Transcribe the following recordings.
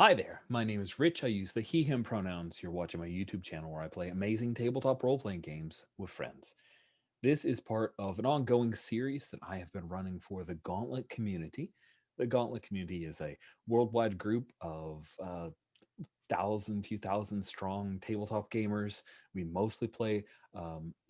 Hi there, my name is Rich. I use the he, him pronouns. You're watching my YouTube channel where I play amazing tabletop role playing games with friends. This is part of an ongoing series that I have been running for the Gauntlet community. The Gauntlet community is a worldwide group of few thousand strong tabletop gamers. We mostly play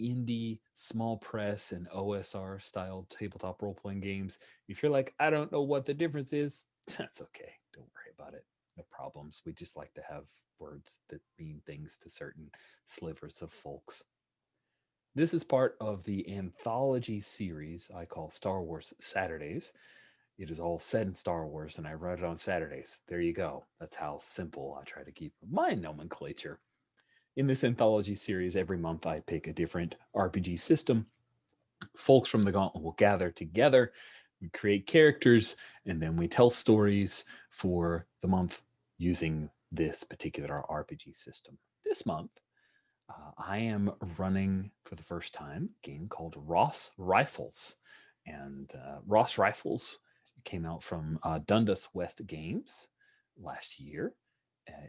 indie, small press, and OSR style tabletop role playing games. If you're like, I don't know what the difference is, that's okay. Don't worry about it. No problems. We just like to have words that mean things to certain slivers of folks. This is part of the anthology series I call Star Wars Saturdays. It is all set in Star Wars, and I run it on Saturdays. There you go. That's how simple I try to keep my nomenclature. In this anthology series, every month I pick a different RPG system. Folks from the Gauntlet will gather together, we create characters, and then we tell stories for the month using this particular RPG system. This month, I am running for the first time a game called Ross Rifles. And Ross Rifles came out from Dundas West Games last year.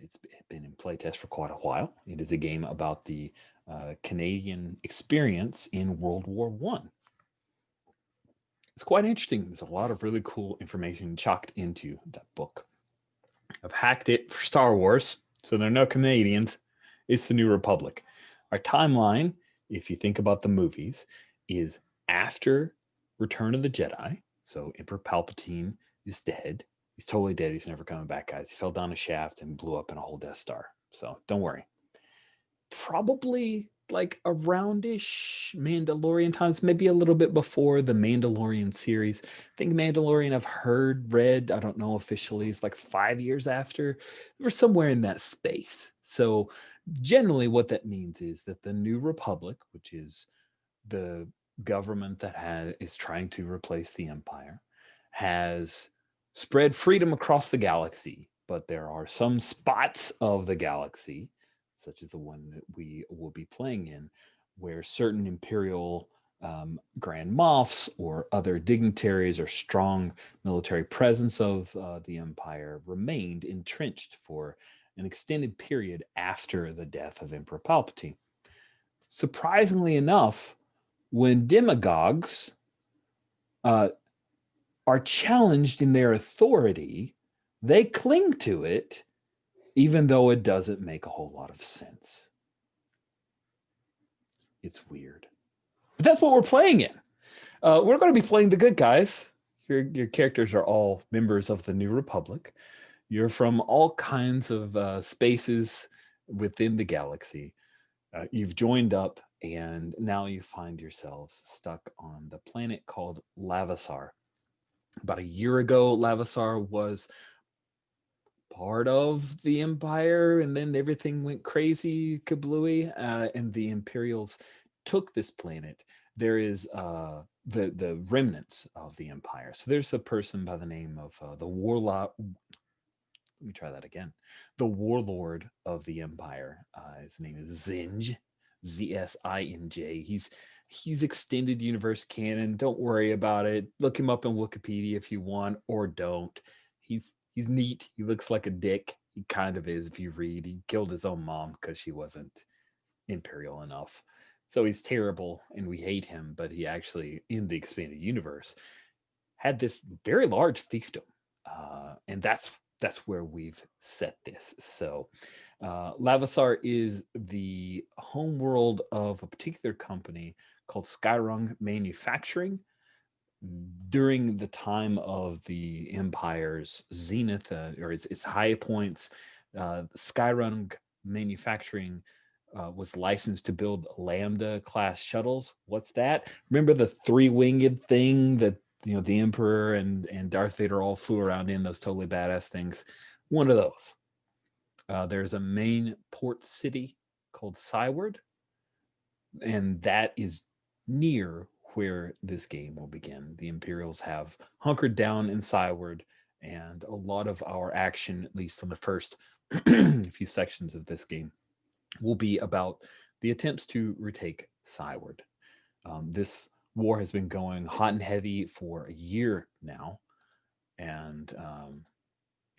It's been in playtest for quite a while. It is a game about the Canadian experience in World War One. It's quite interesting. There's a lot of really cool information chocked into that book. I've hacked it for Star Wars, so there are no Canadians. It's the New Republic. Our timeline, if you think about the movies, is after Return of the Jedi. So Emperor Palpatine is dead. He's totally dead. He's never coming back, guys. He fell down a shaft and blew up in a whole Death Star. So don't worry. Probably like aroundish Mandalorian times, maybe a little bit before the Mandalorian series. I think Mandalorian I've read, I don't know officially, it's like 5 years after. We're somewhere in that space. So generally what that means is that the New Republic, which is the government that is trying to replace the Empire, has spread freedom across the galaxy, but there are some spots of the galaxy, such as the one that we will be playing in, where certain Imperial Grand Moffs or other dignitaries or strong military presence of the Empire remained entrenched for an extended period after the death of Emperor Palpatine. Surprisingly enough, when demagogues are challenged in their authority, they cling to it, even though it doesn't make a whole lot of sense. It's weird. But that's what we're playing in. We're going to be playing the good guys. Your characters are all members of the New Republic. You're from all kinds of spaces within the galaxy. You've joined up, and now you find yourselves stuck on the planet called Lavasar. About a year ago, Lavasar was part of the Empire, and then everything went crazy, kablooey, and the Imperials took this planet. There is the remnants of the Empire. So there's a person by the name of the Warlock. Let me try that again. The warlord of the Empire. His name is Zinj, Zsinj. He's extended universe canon. Don't worry about it. Look him up in Wikipedia if you want, or don't. He's neat. He looks like a dick. He kind of is if you read. He killed his own mom because she wasn't imperial enough. So he's terrible and we hate him, but he actually, in the expanded universe, had this very large fiefdom. And that's where we've set this. So Lavasar is the homeworld of a particular company called Skyrung Manufacturing. During the time of the Empire's zenith, or its high points, Skyrung Manufacturing was licensed to build Lambda class shuttles. What's that? Remember the three-winged thing that the Emperor and Darth Vader all flew around in, those totally badass things? One of those. There's a main port city called Cyward, and that is near where this game will begin. The Imperials have hunkered down in Cyward, and a lot of our action, at least on the first few sections of this game, will be about the attempts to retake Cyward. This war has been going hot and heavy for a year now, and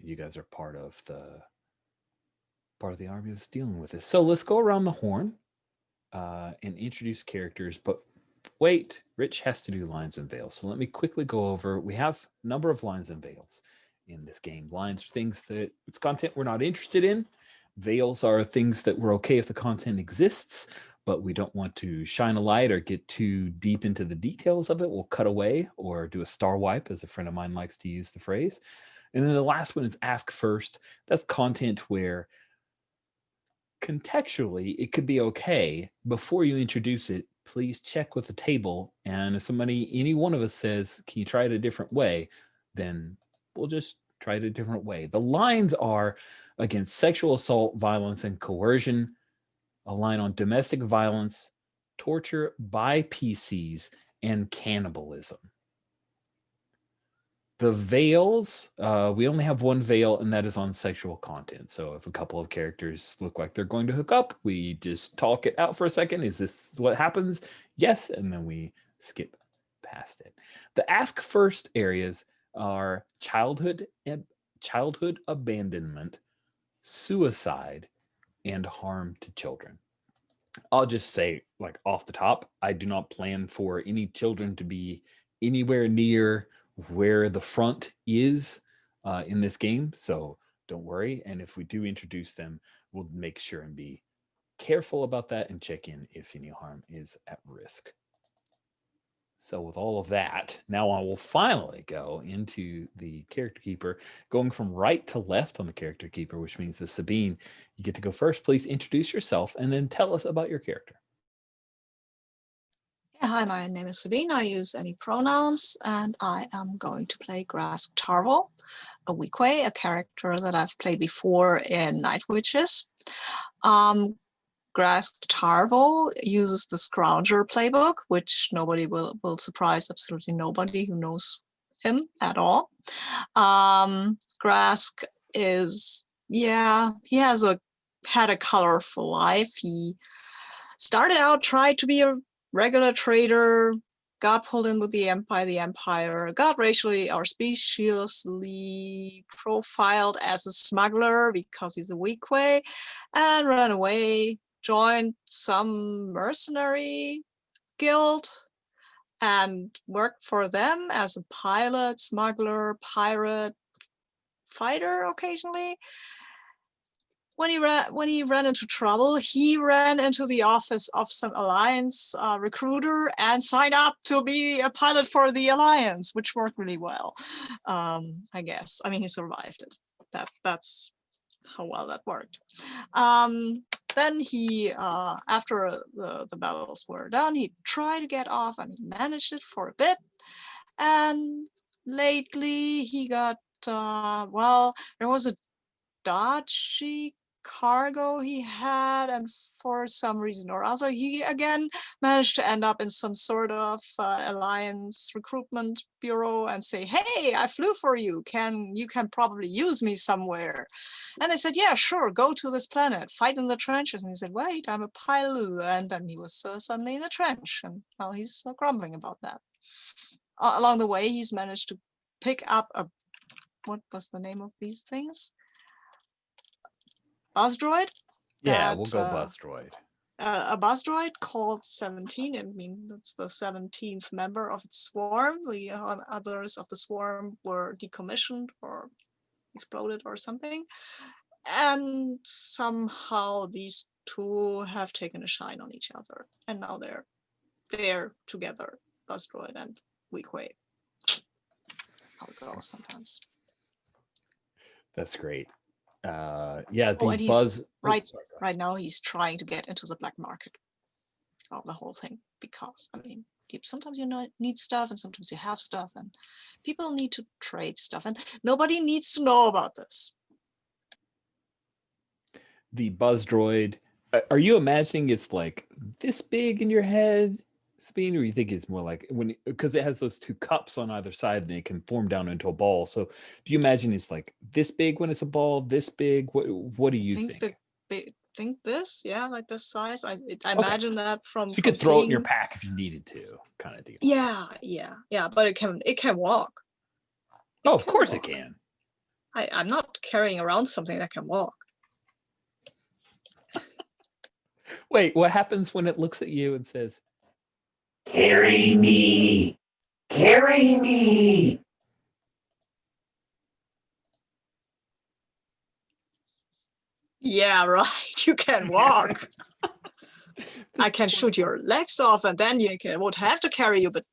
You guys are part of the army that's dealing with this. So let's go around the horn and introduce characters. But wait, Rich has to do lines and veils. So let me quickly go over. We have a number of lines and veils in this game. Lines are things that it's content we're not interested in. Veils are things that we're okay if the content exists, but we don't want to shine a light or get too deep into the details of it. We'll cut away or do a star wipe, as a friend of mine likes to use the phrase. And then the last one is ask first. That's content where contextually it could be okay. Before you introduce it, please check with the table. And if any one of us says, can you try it a different way? Then we'll just try it a different way. The lines are against sexual assault, violence, and coercion, a line on domestic violence, torture by PCs, and cannibalism. The veils, we only have one veil, and that is on sexual content. So if a couple of characters look like they're going to hook up, we just talk it out for a second. Is this what happens? Yes, and then we skip past it. The ask first areas are childhood abandonment, suicide, and harm to children. I'll just say, like off the top, I do not plan for any children to be anywhere near where the front is in this game, so don't worry. And if we do introduce them, we'll make sure and be careful about that and check in if any harm is at risk. So with all of that, now I will finally go into the character keeper, going from right to left on the character keeper, which means that Sabine, you get to go first. Please introduce yourself and then tell us about your character. Hi, my name is Sabine. I use any pronouns, and I am going to play Grask Tarvo, a Weequay, a character that I've played before in Night Witches. Grask Tarvo uses the Scrounger playbook, which nobody will surprise absolutely nobody who knows him at all. Grask is, he had a colorful life. He started out, tried to be a regular trader, got pulled in with the Empire, got racially or speciously profiled as a smuggler because he's a Weequay, and ran away, joined some mercenary guild, and worked for them as a pilot, smuggler, pirate, fighter occasionally. When he ran into trouble, he ran into the office of some Alliance recruiter and signed up to be a pilot for the Alliance, which worked really well, I guess. I mean, he survived it. That's how well that worked. Then he, after the battles were done, he tried to get off, and he managed it for a bit. And lately he got, there was a dodgy cargo he had, and for some reason or other he again managed to end up in some sort of Alliance recruitment bureau and say, hey, I flew for you, you can probably use me somewhere. And they said, yeah, sure, go to this planet, fight in the trenches. And he said, wait, I'm a pilot. And then he was suddenly in a trench, and now he's grumbling about that. Along the way, he's managed to pick up what was the name of these things? Buzz droid? Yeah, we'll go buzz droid. A buzz droid called 17. I mean, that's the 17th member of its swarm. The others of the swarm were decommissioned or exploded or something. And somehow these two have taken a shine on each other. And now they're together, buzz droid and Weequay. How it goes sometimes. That's great. The buzz right now he's trying to get into the black market of the whole thing, because I mean, sometimes you need stuff and sometimes you have stuff, and people need to trade stuff, and nobody needs to know about this. The buzz droid, are you imagining it's like this big in your head, Sabine, or you think it's more like because it has those two cups on either side and it can form down into a ball? So do you imagine it's like this big when it's a ball, this big? What do you think? Think this, yeah, like this size. I imagine that from. So you could throw it in your pack if you needed to, kind of deal. Yeah, but it can walk. Oh, of course it can. I'm not carrying around something that can walk. Wait, what happens when it looks at you and says, Carry me! Carry me! Yeah, right. You can walk. I can shoot your legs off, and then would have to carry you. But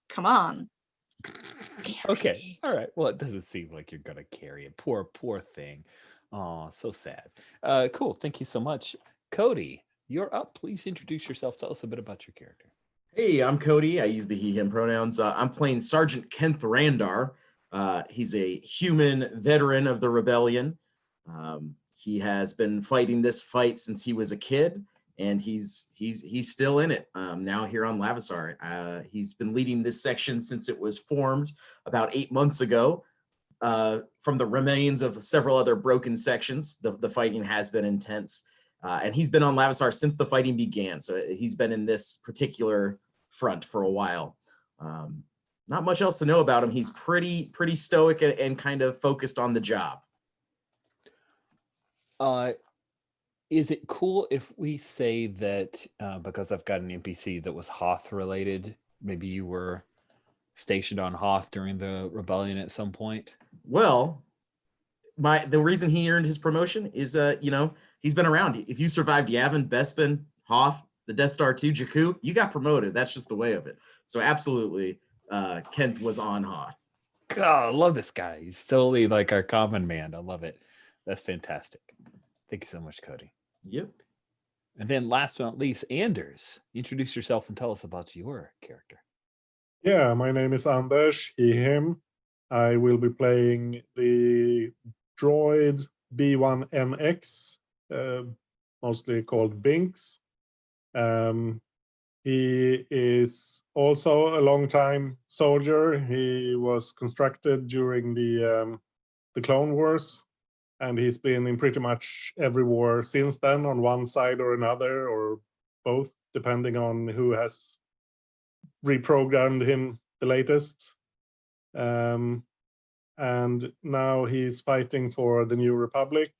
come on. Okay, all right. Well, it doesn't seem like you're gonna carry it. Poor thing. Oh, so sad. Cool. Thank you so much, Cody. You're up. Please introduce yourself. Tell us a bit about your character. Hey, I'm Cody. I use the he, him pronouns. I'm playing Sergeant Kent Randar. He's a human veteran of the rebellion. He has been fighting this fight since he was a kid, and he's still in it now here on Lavisar. He's been leading this section since it was formed about 8 months ago. From the remains of several other broken sections, the fighting has been intense. And he's been on Lavisar since the fighting began. So he's been in this particular front for a while. Not much else to know about him. He's pretty stoic and kind of focused on the job. Is it cool if we say that because I've got an NPC that was Hoth related, maybe you were stationed on Hoth during the rebellion at some point? Well, the reason he earned his promotion is he's been around. If you survived Yavin, Bespin, Hoth, the Death Star 2, Jakku, you got promoted. That's just the way of it. So absolutely, Kent was on Hoth. God, I love this guy. He's totally like our common man. I love it. That's fantastic. Thank you so much, Cody. Yep. And then last but not least, Anders, introduce yourself and tell us about your character. Yeah, my name is Anders, he, him. I will be playing the droid B1MX, mostly called Binks. He is also a long-time soldier. He was conscripted during the Clone Wars, and he's been in pretty much every war since then, on one side or another, or both, depending on who has reprogrammed him the latest. And now he's fighting for the New Republic.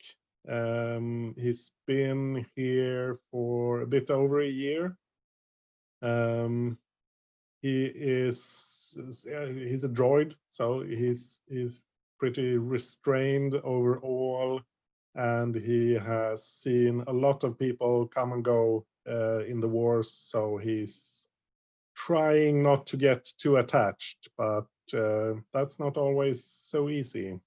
He's been here for a bit over a year. He's a droid, so he's pretty restrained overall, and he has seen a lot of people come and go in the wars, so he's trying not to get too attached, but that's not always so easy.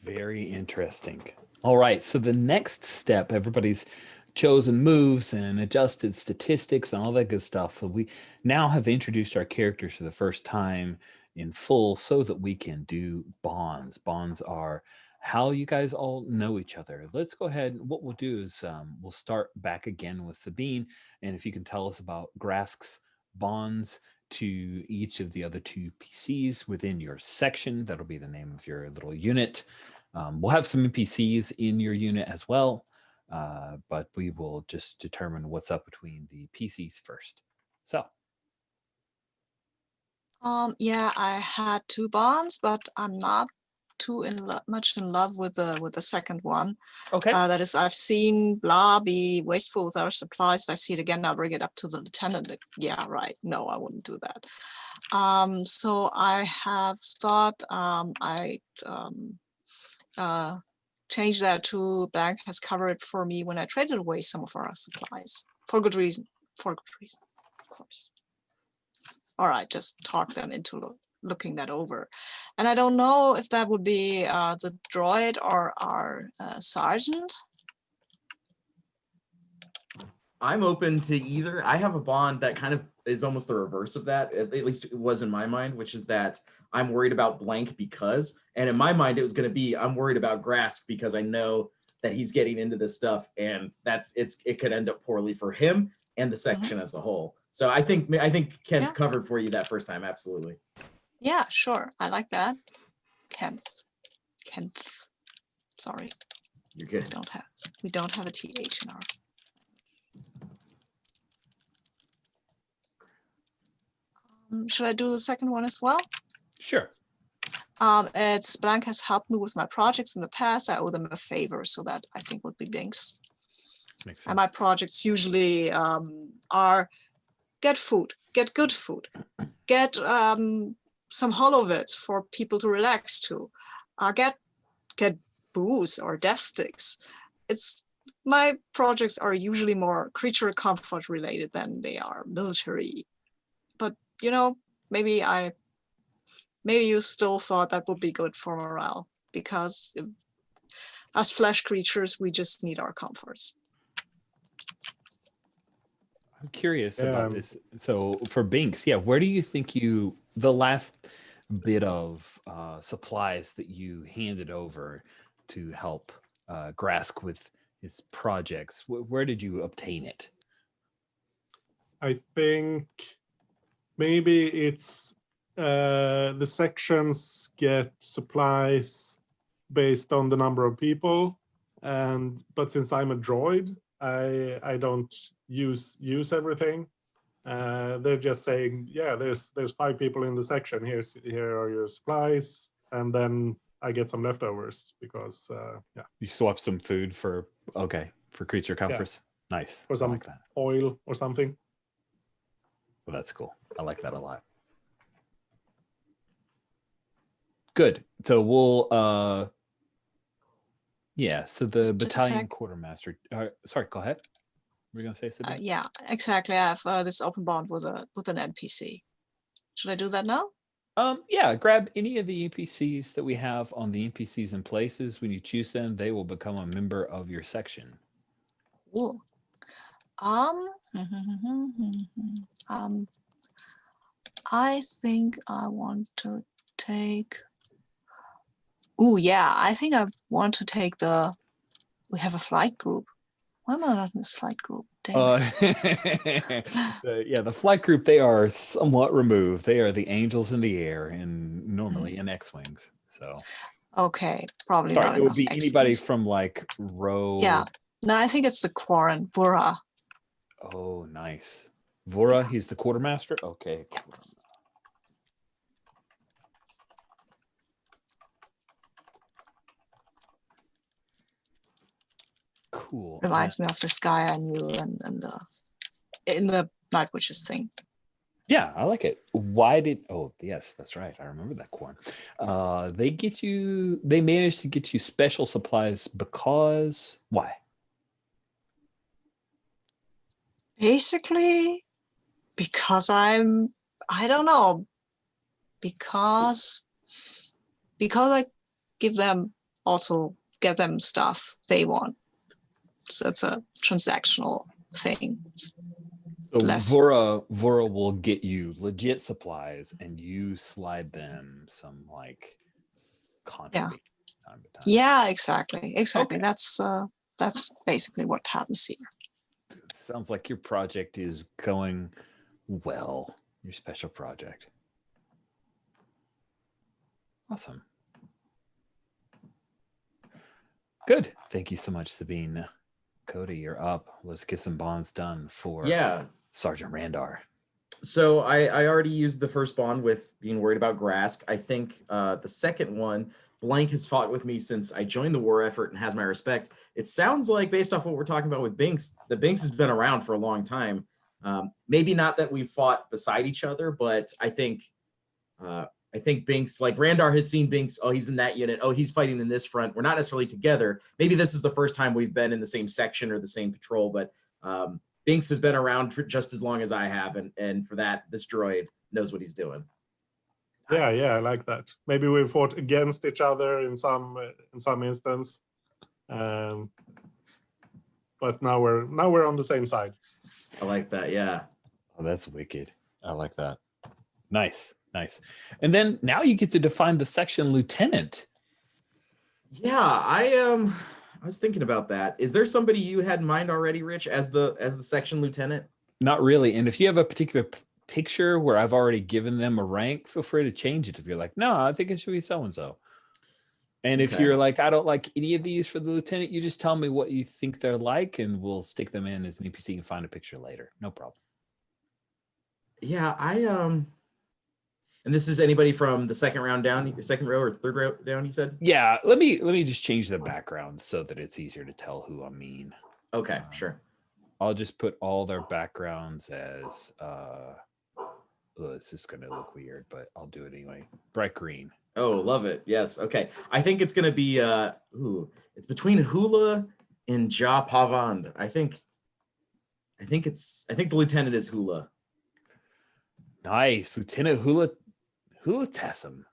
Very interesting. All right, so the next step, everybody's chosen moves and adjusted statistics and all that good stuff. So we now have introduced our characters for the first time in full so that we can do bonds. Bonds are how you guys all know each other. Let's go ahead. What we'll do is we'll start back again with Sabine. And if you can tell us about Grask's bonds to each of the other two PCs within your section, that'll be the name of your little unit. We'll have some NPCs in your unit as well, but we will just determine what's up between the PCs first. So. Yeah, I had 2 bonds, but I'm not too much in love with the second one. Okay. That is, I've seen blah be wasteful with our supplies. If I see it again, I'll bring it up to the lieutenant. Yeah, right. No, I wouldn't do that. So I have thought I'd change that to Blank has covered for me when I traded away some of our supplies for good reason. For good reason, of course. All right, just talk them into looking that over. And I don't know if that would be the droid or our sergeant. I'm open to either. I have a bond that kind of is almost the reverse of that. At least it was in my mind, which is that I'm worried about Blank because, and in my mind, it was going to be, I'm worried about Grask because I know that he's getting into this stuff and it could end up poorly for him and the section as a whole. So I think Kent covered for you that first time. Absolutely. Yeah, sure. I like that. Kent. Sorry. You're good. We don't have a TH in our. Should I do the second one as well? Sure. It's Blank has helped me with my projects in the past. I owe them a favor, so that I think would be Binks. Makes And my sense. projects usually are get food, get good food, get some holovits for people to relax to, get booze or death sticks. My projects are usually more creature comfort related than they are military. But maybe you still thought that would be good for morale, because as flesh creatures, we just need our comforts. I'm curious Yeah. about this. So for Binks, yeah, where do you think the last bit of supplies that you handed over to help Grask with his projects, where did you obtain it? I think maybe it's the sections get supplies based on the number of people, but since I'm a droid, I don't use everything. They're just saying, yeah, there's 5 people in the section. Here are your supplies, and then I get some leftovers because yeah, You swap some food for creature comforts. Nice. for I some like that. oil or something. Well, that's cool. I like that a lot. Good. So we'll yeah, so the Just a battalion sec. quartermaster. Sorry, go ahead. Were you gonna say something? Yeah, exactly. I have this open bond with an NPC. Should I do that now? Yeah, grab any of the NPCs that we have on the NPCs and places. When you choose them, they will become a member of your section. Cool. I think I want to take. Oh yeah, I think I want to take we have a flight group. Why am I not in this flight group? Damn it. The flight group, they are somewhat removed. They are the angels in the air and normally in X-Wings. So Okay, probably sorry, not it would enough be anybody X-Wings. from like row. Yeah. No, I think it's the Quarren, Vura. Oh, nice. Vora, Yeah. he's the quartermaster. Okay. Yeah. Cool. Reminds me of this guy I knew and in the Night Witches thing. Yeah, I like it. Why did? Oh, yes, that's right. I remember that corn. They managed to get you special supplies because why? Basically, because I don't know, because I get them stuff they want. So it's a transactional thing. So Less. Vora will get you legit supplies, and you slide them some like contraband. Time to time. Yeah, exactly. Okay. That's basically what happens here. Sounds like your project is going well. Your special project. Awesome. Good. Thank you so much, Sabine. Cody, you're up. Let's get some bonds done for Sergeant Randar. So I already used the first bond with being worried about Grask. I think the second one, Blank has fought with me since I joined the war effort and has my respect. It sounds like, based off what we're talking about with Binks, the Binks has been around for a long time. Maybe not that we've fought beside each other, but I think Binks, like Randar has seen Binks. Oh, he's in that unit. Oh, he's fighting in this front. We're not necessarily together. Maybe this is the first time we've been in the same section or the same patrol, but Binks has been around for just as long as I have, and for that, this droid knows what he's doing. Nice. Yeah, I like that. Maybe we fought against each other in some instance, but now we're on the same side. I like that. Yeah. Oh, that's wicked. I like that. Nice. And then now you get to define the section lieutenant. Yeah, I was thinking about that. Is there somebody you had in mind already, Rich, as the section lieutenant? Not really. And if you have a particular picture where I've already given them a rank, feel free to change it. If you're like, no, I think it should be so-and-so. And if you're like, I don't like any of these for the lieutenant, you just tell me what you think they're like, and we'll stick them in as an NPC and find a picture later. No problem. Yeah, And this is anybody from the second round down, your second row or third row down, you said? Yeah, let me just change the background so that it's easier to tell who I mean. Okay, sure. I'll just put all their backgrounds as this is gonna look weird, but I'll do it anyway. Bright green. Oh, love it. Yes. Okay. I think it's gonna be it's between Hula and Ja Pavand. I think the lieutenant is Hula. Nice. Lieutenant Hula Tessum.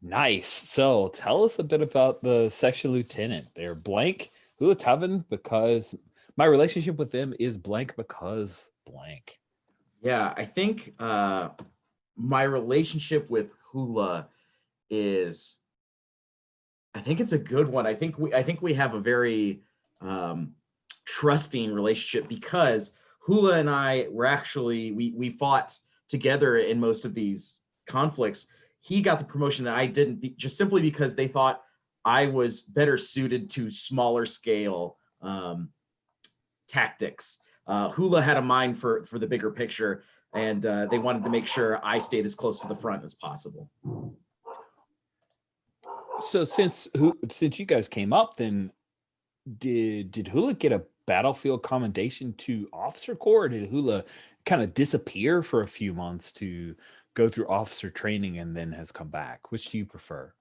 Nice. So tell us a bit about the section lieutenant. They're blank Hula Tavan because my relationship with them is blank because blank. Yeah, I think my relationship with Hula is, I think it's a good one. I think we have a very trusting relationship because Hula and I were actually we fought together in most of these conflicts. He got the promotion that I didn't, just simply because they thought I was better suited to smaller scale tactics. Hula had a mind for the bigger picture, and they wanted to make sure I stayed as close to the front as possible. So since you guys came up, then did Hula get a battlefield commendation to officer corps, or did Hula kind of disappear for a few months to go through officer training and then has come back? Which do you prefer?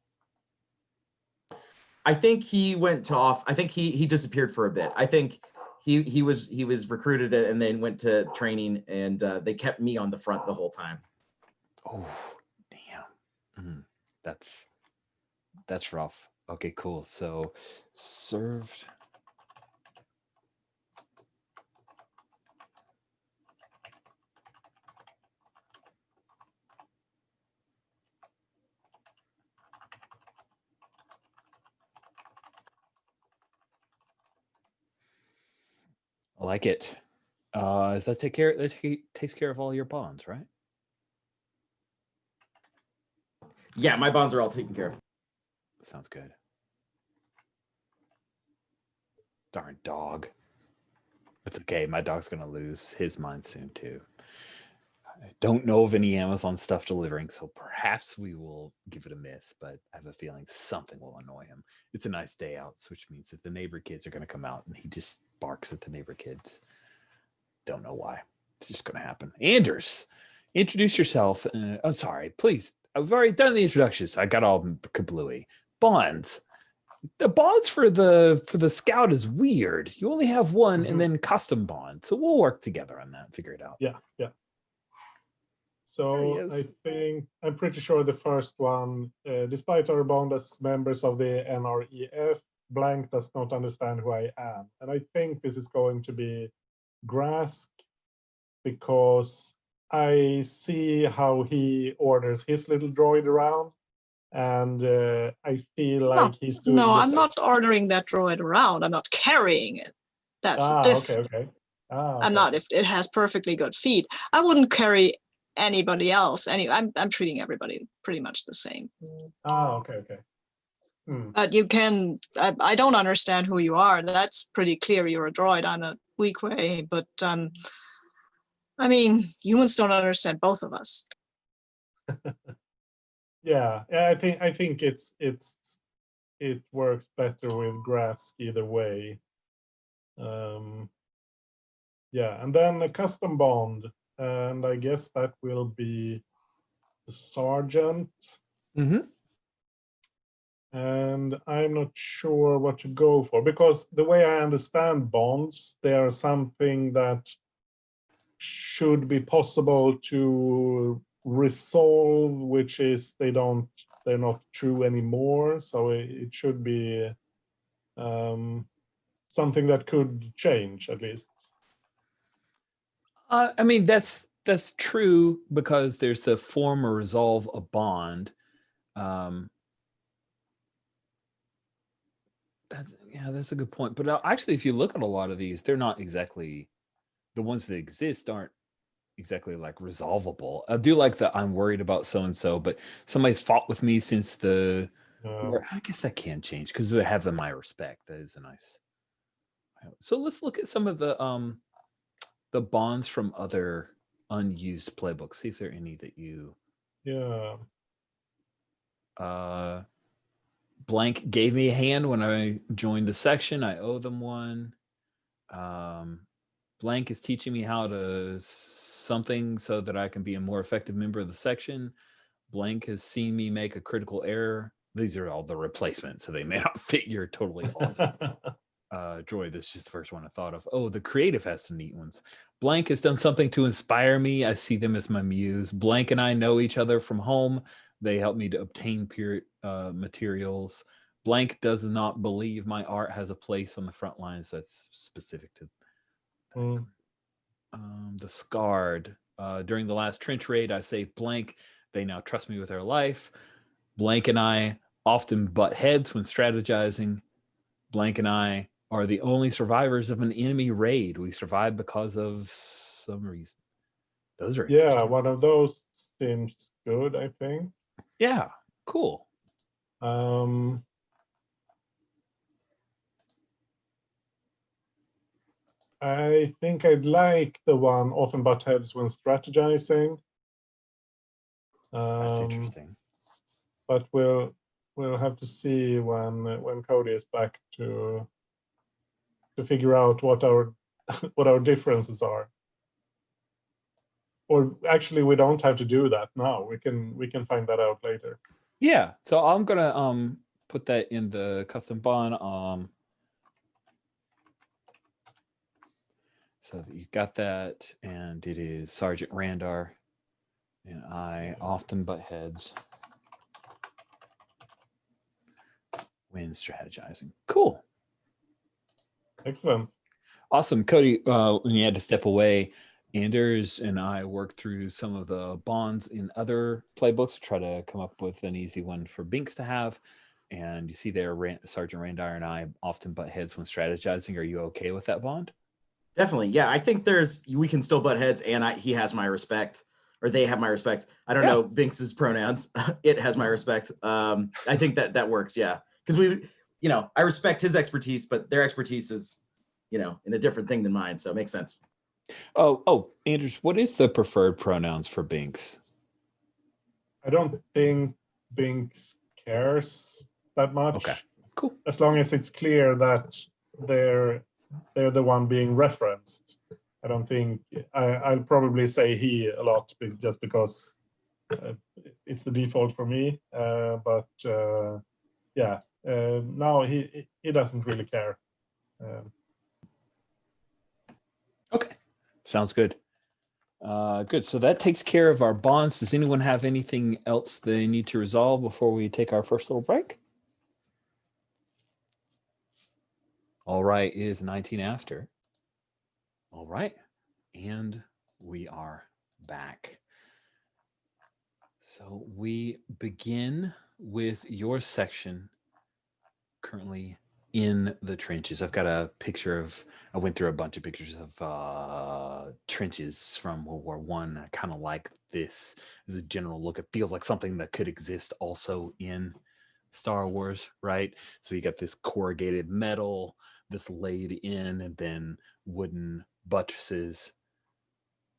I think he went to I think he disappeared for a bit. I think he was recruited and then went to training, and they kept me on the front the whole time. Oh, damn. That's rough. Okay, cool. So served. I like it. Does that takes care of all your bonds, right? Yeah, my bonds are all taken care of. Sounds good. Darn dog. It's okay. My dog's gonna lose his mind soon too. I don't know of any Amazon stuff delivering, so perhaps we will give it a miss, but I have a feeling something will annoy him. It's a nice day out, which means that the neighbor kids are going to come out and he just barks at the neighbor kids. Don't know why. It's just going to happen. Anders, introduce yourself. I'm sorry, please. I've already done the introductions. I got all kablooey. Bonds. The bonds for the scout is weird. You only have one and then custom bond. So we'll work together on that and figure it out. Yeah. So I think I'm pretty sure the first one, despite our bond as members of the NREF, blank does not understand who I am. And I think this is going to be Grask, because I see how he orders his little droid around, and I feel like he's doing I'm not ordering that droid around. I'm not carrying it. That's different. Okay. I'm not. If it has perfectly good feet, I wouldn't carry anybody else. I'm treating everybody pretty much the same. Okay. But you can. I don't understand who you are. That's pretty clear. You're a droid. I'm a weak way. But I mean, humans don't understand both of us. Yeah. I think it works better with Grask either way. Yeah, and then a custom bond, and I guess that will be the sergeant. And I'm not sure what to go for, because the way I understand bonds, they are something that should be possible to resolve, which is they're not true anymore. So it should be something that could change at least. I mean, that's true, because there's the form or resolve a bond. That's a good point. But actually, if you look at a lot of these, they're not exactly, the ones that exist aren't exactly like resolvable. I do like that I'm worried about so and so, but somebody's fought with me since the. I guess that can change because they have my respect. That is a nice. So let's look at some of the bonds from other unused playbooks. See if there are any that you Yeah. Blank gave me a hand when I joined the section. I owe them one. Blank is teaching me how to something so that I can be a more effective member of the section. Blank has seen me make a critical error. These are all the replacements, so they may not fit your totally awesome droid. That's just the first one I thought of. Oh, the creative has some neat ones. Blank has done something to inspire me. I see them as my muse. Blank and I know each other from home. They help me to obtain materials. Blank does not believe my art has a place on the front lines. That's specific to the Scarred. During the last trench raid, I saved Blank. They now trust me with their life. Blank and I often butt heads when strategizing. Blank and I are the only survivors of an enemy raid. We survived because of some reason. Those are yeah, one of those seems good, I think. Yeah, cool. I think I'd like the one often butt heads when strategizing. That's interesting. But we'll have to see when Cody is back to figure out what our what our differences are. Or actually, we don't have to do that now. We can find that out later. Yeah. So I'm gonna put that in the custom bond. So that you got that, and it is Sergeant Randar, and I often butt heads when strategizing. Cool. Excellent. Awesome. Cody, when you had to step away, Anders and I worked through some of the bonds in other playbooks to try to come up with an easy one for Binks to have. And you see there, Sergeant Randar and I often butt heads when strategizing. Are you okay with that bond? Definitely. Yeah, I think we can still butt heads, and he has my respect, or they have my respect. I don't know Binks's pronouns. It has my respect. I think that works. Yeah. Because I respect his expertise, but their expertise is, in a different thing than mine. So it makes sense. Oh, Anders, what is the preferred pronouns for Binks? I don't think Binks cares that much. Okay, cool. As long as it's clear that they're the one being referenced. I don't think I'll probably say he a lot just because it's the default for me. But no, he doesn't really care. Okay, sounds good. Good. So that takes care of our bonds. Does anyone have anything else they need to resolve before we take our first little break? All right, it is 19 after. All right, and we are back. So we begin with your section currently in the trenches. I've got a picture I went through a bunch of pictures of trenches from World War I. I kind of like this as a general look. It feels like something that could exist also in Star Wars, right? So you got this corrugated metal, this laid in, and then wooden buttresses.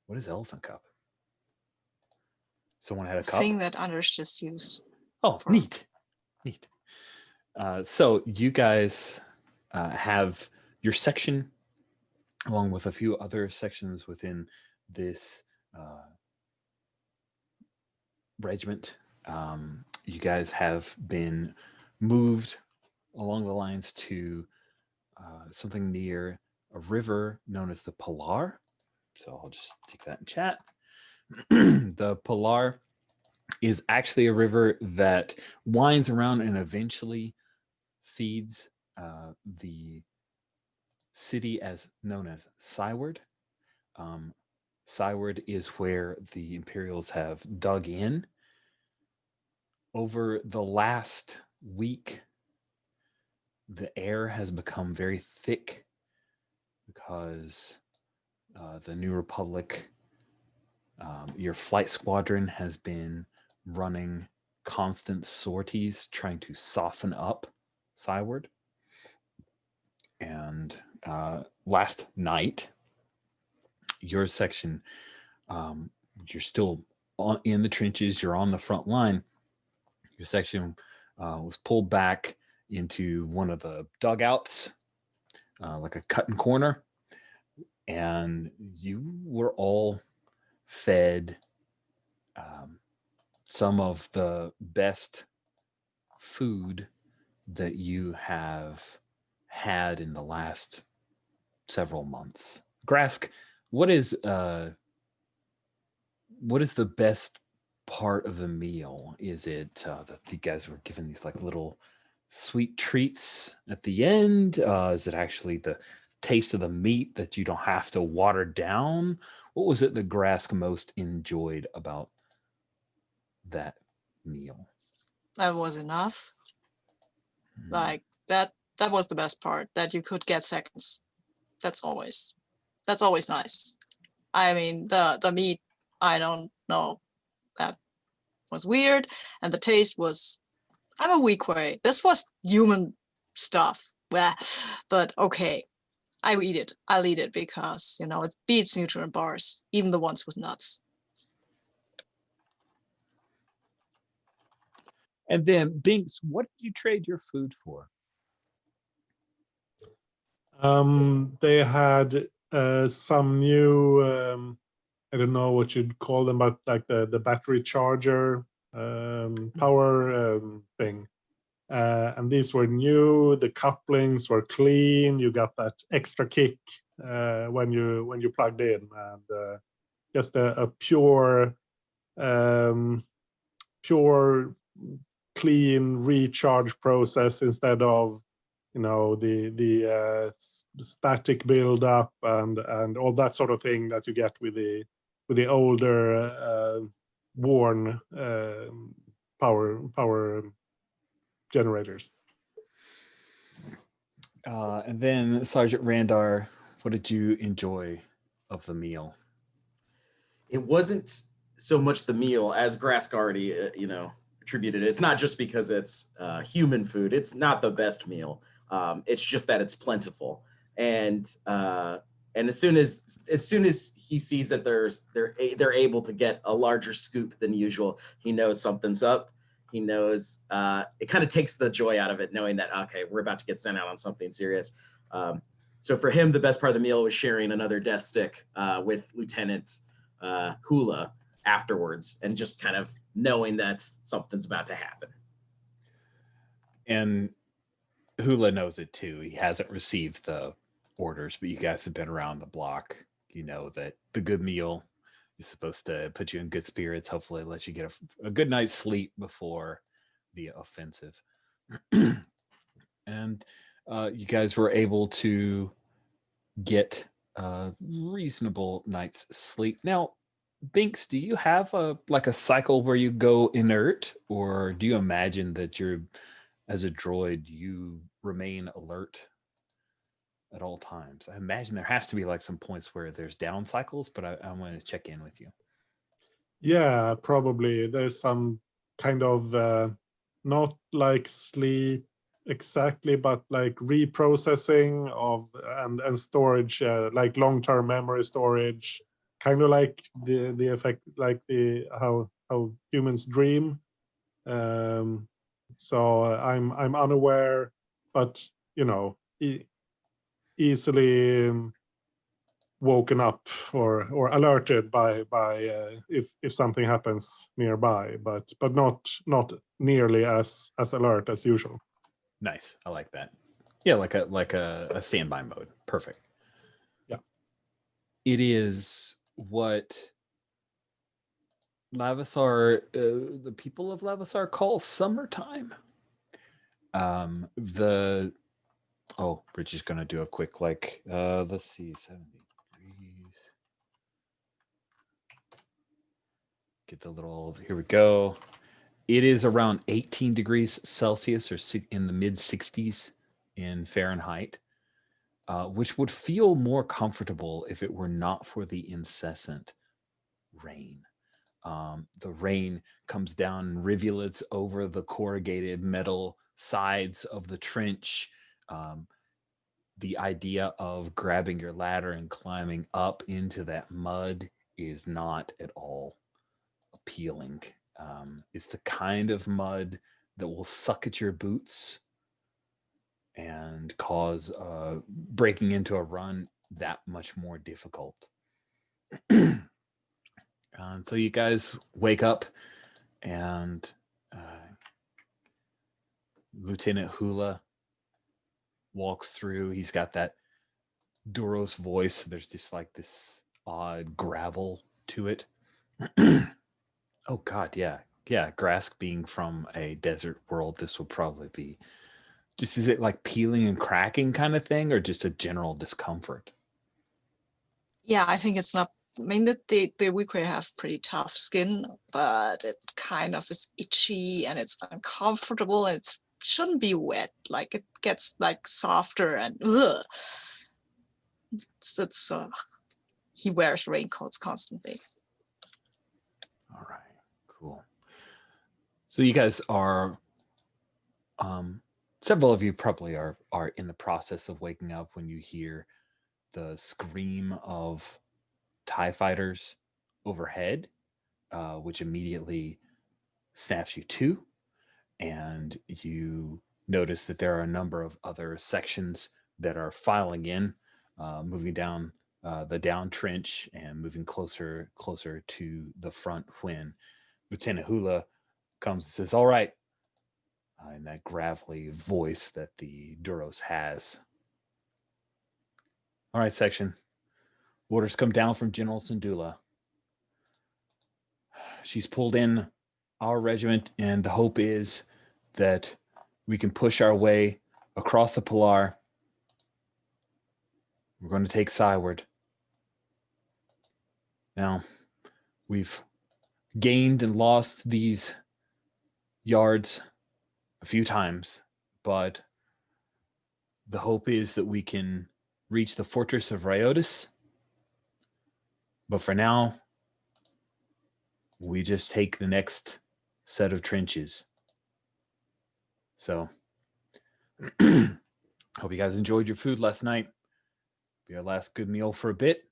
What is elephant cup? Someone had a cup? Thing that Anders just used. Oh, neat. So you guys have your section, along with a few other sections within this regiment. You guys have been moved along the lines to something near a river known as the Pilar. So I'll just take that in chat. The Pilar is actually a river that winds around and eventually feeds the city known as Syward. Syward is where the Imperials have dug in. Over the last week, the air has become very thick because the New Republic, your flight squadron has been running constant sorties trying to soften up Syward. And last night, your section, you're still in the trenches. You're on the front line. Your section was pulled back into one of the dugouts, like a cut and corner, and you were all fed some of the best food that you have had in the last several months. Grask, what is the best part of the meal? Is it that you guys were given these like little sweet treats at the end? Is it actually the taste of the meat that you don't have to water down? What was it that Grask most enjoyed about that meal? That was enough. Hmm. Like that was the best part, that you could get seconds. That's always nice. I mean, the meat, I don't know, that was weird, and the taste was, I'm a weak way. This was human stuff. Blah. But okay, I'll eat it because, you know, it beats nutrient bars, even the ones with nuts. And then, Binks, what did you trade your food for? They had some new, I don't know what you'd call them, but like the battery charger power thing. And these were new. The couplings were clean. You got that extra kick when you plugged in, and just a pure clean recharge process instead of, you know, the static build up and all that sort of thing that you get with the older worn power generators. And then, Sergeant Randar, what did you enjoy of the meal? It wasn't so much the meal as Grask already, attributed it. It's not just because it's human food. It's not the best meal. It's just that it's plentiful. And as soon as he sees that they're able to get a larger scoop than usual, he knows something's up. He knows it kind of takes the joy out of it, knowing that, okay, we're about to get sent out on something serious. So for him, the best part of the meal was sharing another death stick with Lieutenant Hula afterwards, and just kind of knowing that something's about to happen. And Hula knows it too. He hasn't received the orders, but you guys have been around the block. You know that the good meal is supposed to put you in good spirits, hopefully let you get a good night's sleep before the offensive. And you guys were able to get a reasonable night's sleep. Now, Binks, do you have a cycle where you go inert, or do you imagine that you're, as a droid, you remain alert at all times? I imagine there has to be like some points where there's down cycles, but I want to check in with you. Yeah, probably. There's some kind of not like sleep exactly, but like reprocessing of and storage, like long-term memory storage, kind of like the effect, like the how humans dream. So I'm unaware, but you know, easily woken up or alerted by if something happens nearby, but not nearly as alert as usual. Nice, I like that. Yeah, like a standby mode. Perfect. Yeah, it is what Lavasar, the people of Lavasar, call summertime. Rich is gonna do a quick let's see, 70 degrees. Get the little, here we go. It is around 18 degrees Celsius, or in the mid 60s in Fahrenheit, which would feel more comfortable if it were not for the incessant rain. The rain comes down in rivulets over the corrugated metal sides of the trench. The idea of grabbing your ladder and climbing up into that mud is not at all appealing. It's the kind of mud that will suck at your boots and cause breaking into a run that much more difficult. So you guys wake up, and Lieutenant Hula walks through. He's got that Duros voice. There's just like this odd gravel to it. Oh God, yeah. Grask being from a desert world, this would probably be just, is it like peeling and cracking kind of thing, or just a general discomfort? Yeah, I think it's not. I mean, the Weequay have pretty tough skin, but it kind of is itchy and it's uncomfortable, and it shouldn't be wet. Like it gets like softer and ugh. It's he wears raincoats constantly. All right, cool. So you guys are, several of you probably are in the process of waking up when you hear the scream of TIE fighters overhead, which immediately snaps you to, and you notice that there are a number of other sections that are filing in, moving down the down trench and moving closer to the front when Lieutenant Hula comes and says, "All right," in that gravelly voice that the Duros has. "All right, section. Orders come down from General Syndulla. She's pulled in our regiment, and the hope is that we can push our way across the Pilar. We're going to take Syward. Now, we've gained and lost these yards a few times, but the hope is that we can reach the fortress of Riotis. But for now, we just take the next set of trenches. So, hope you guys enjoyed your food last night. Be our last good meal for a bit.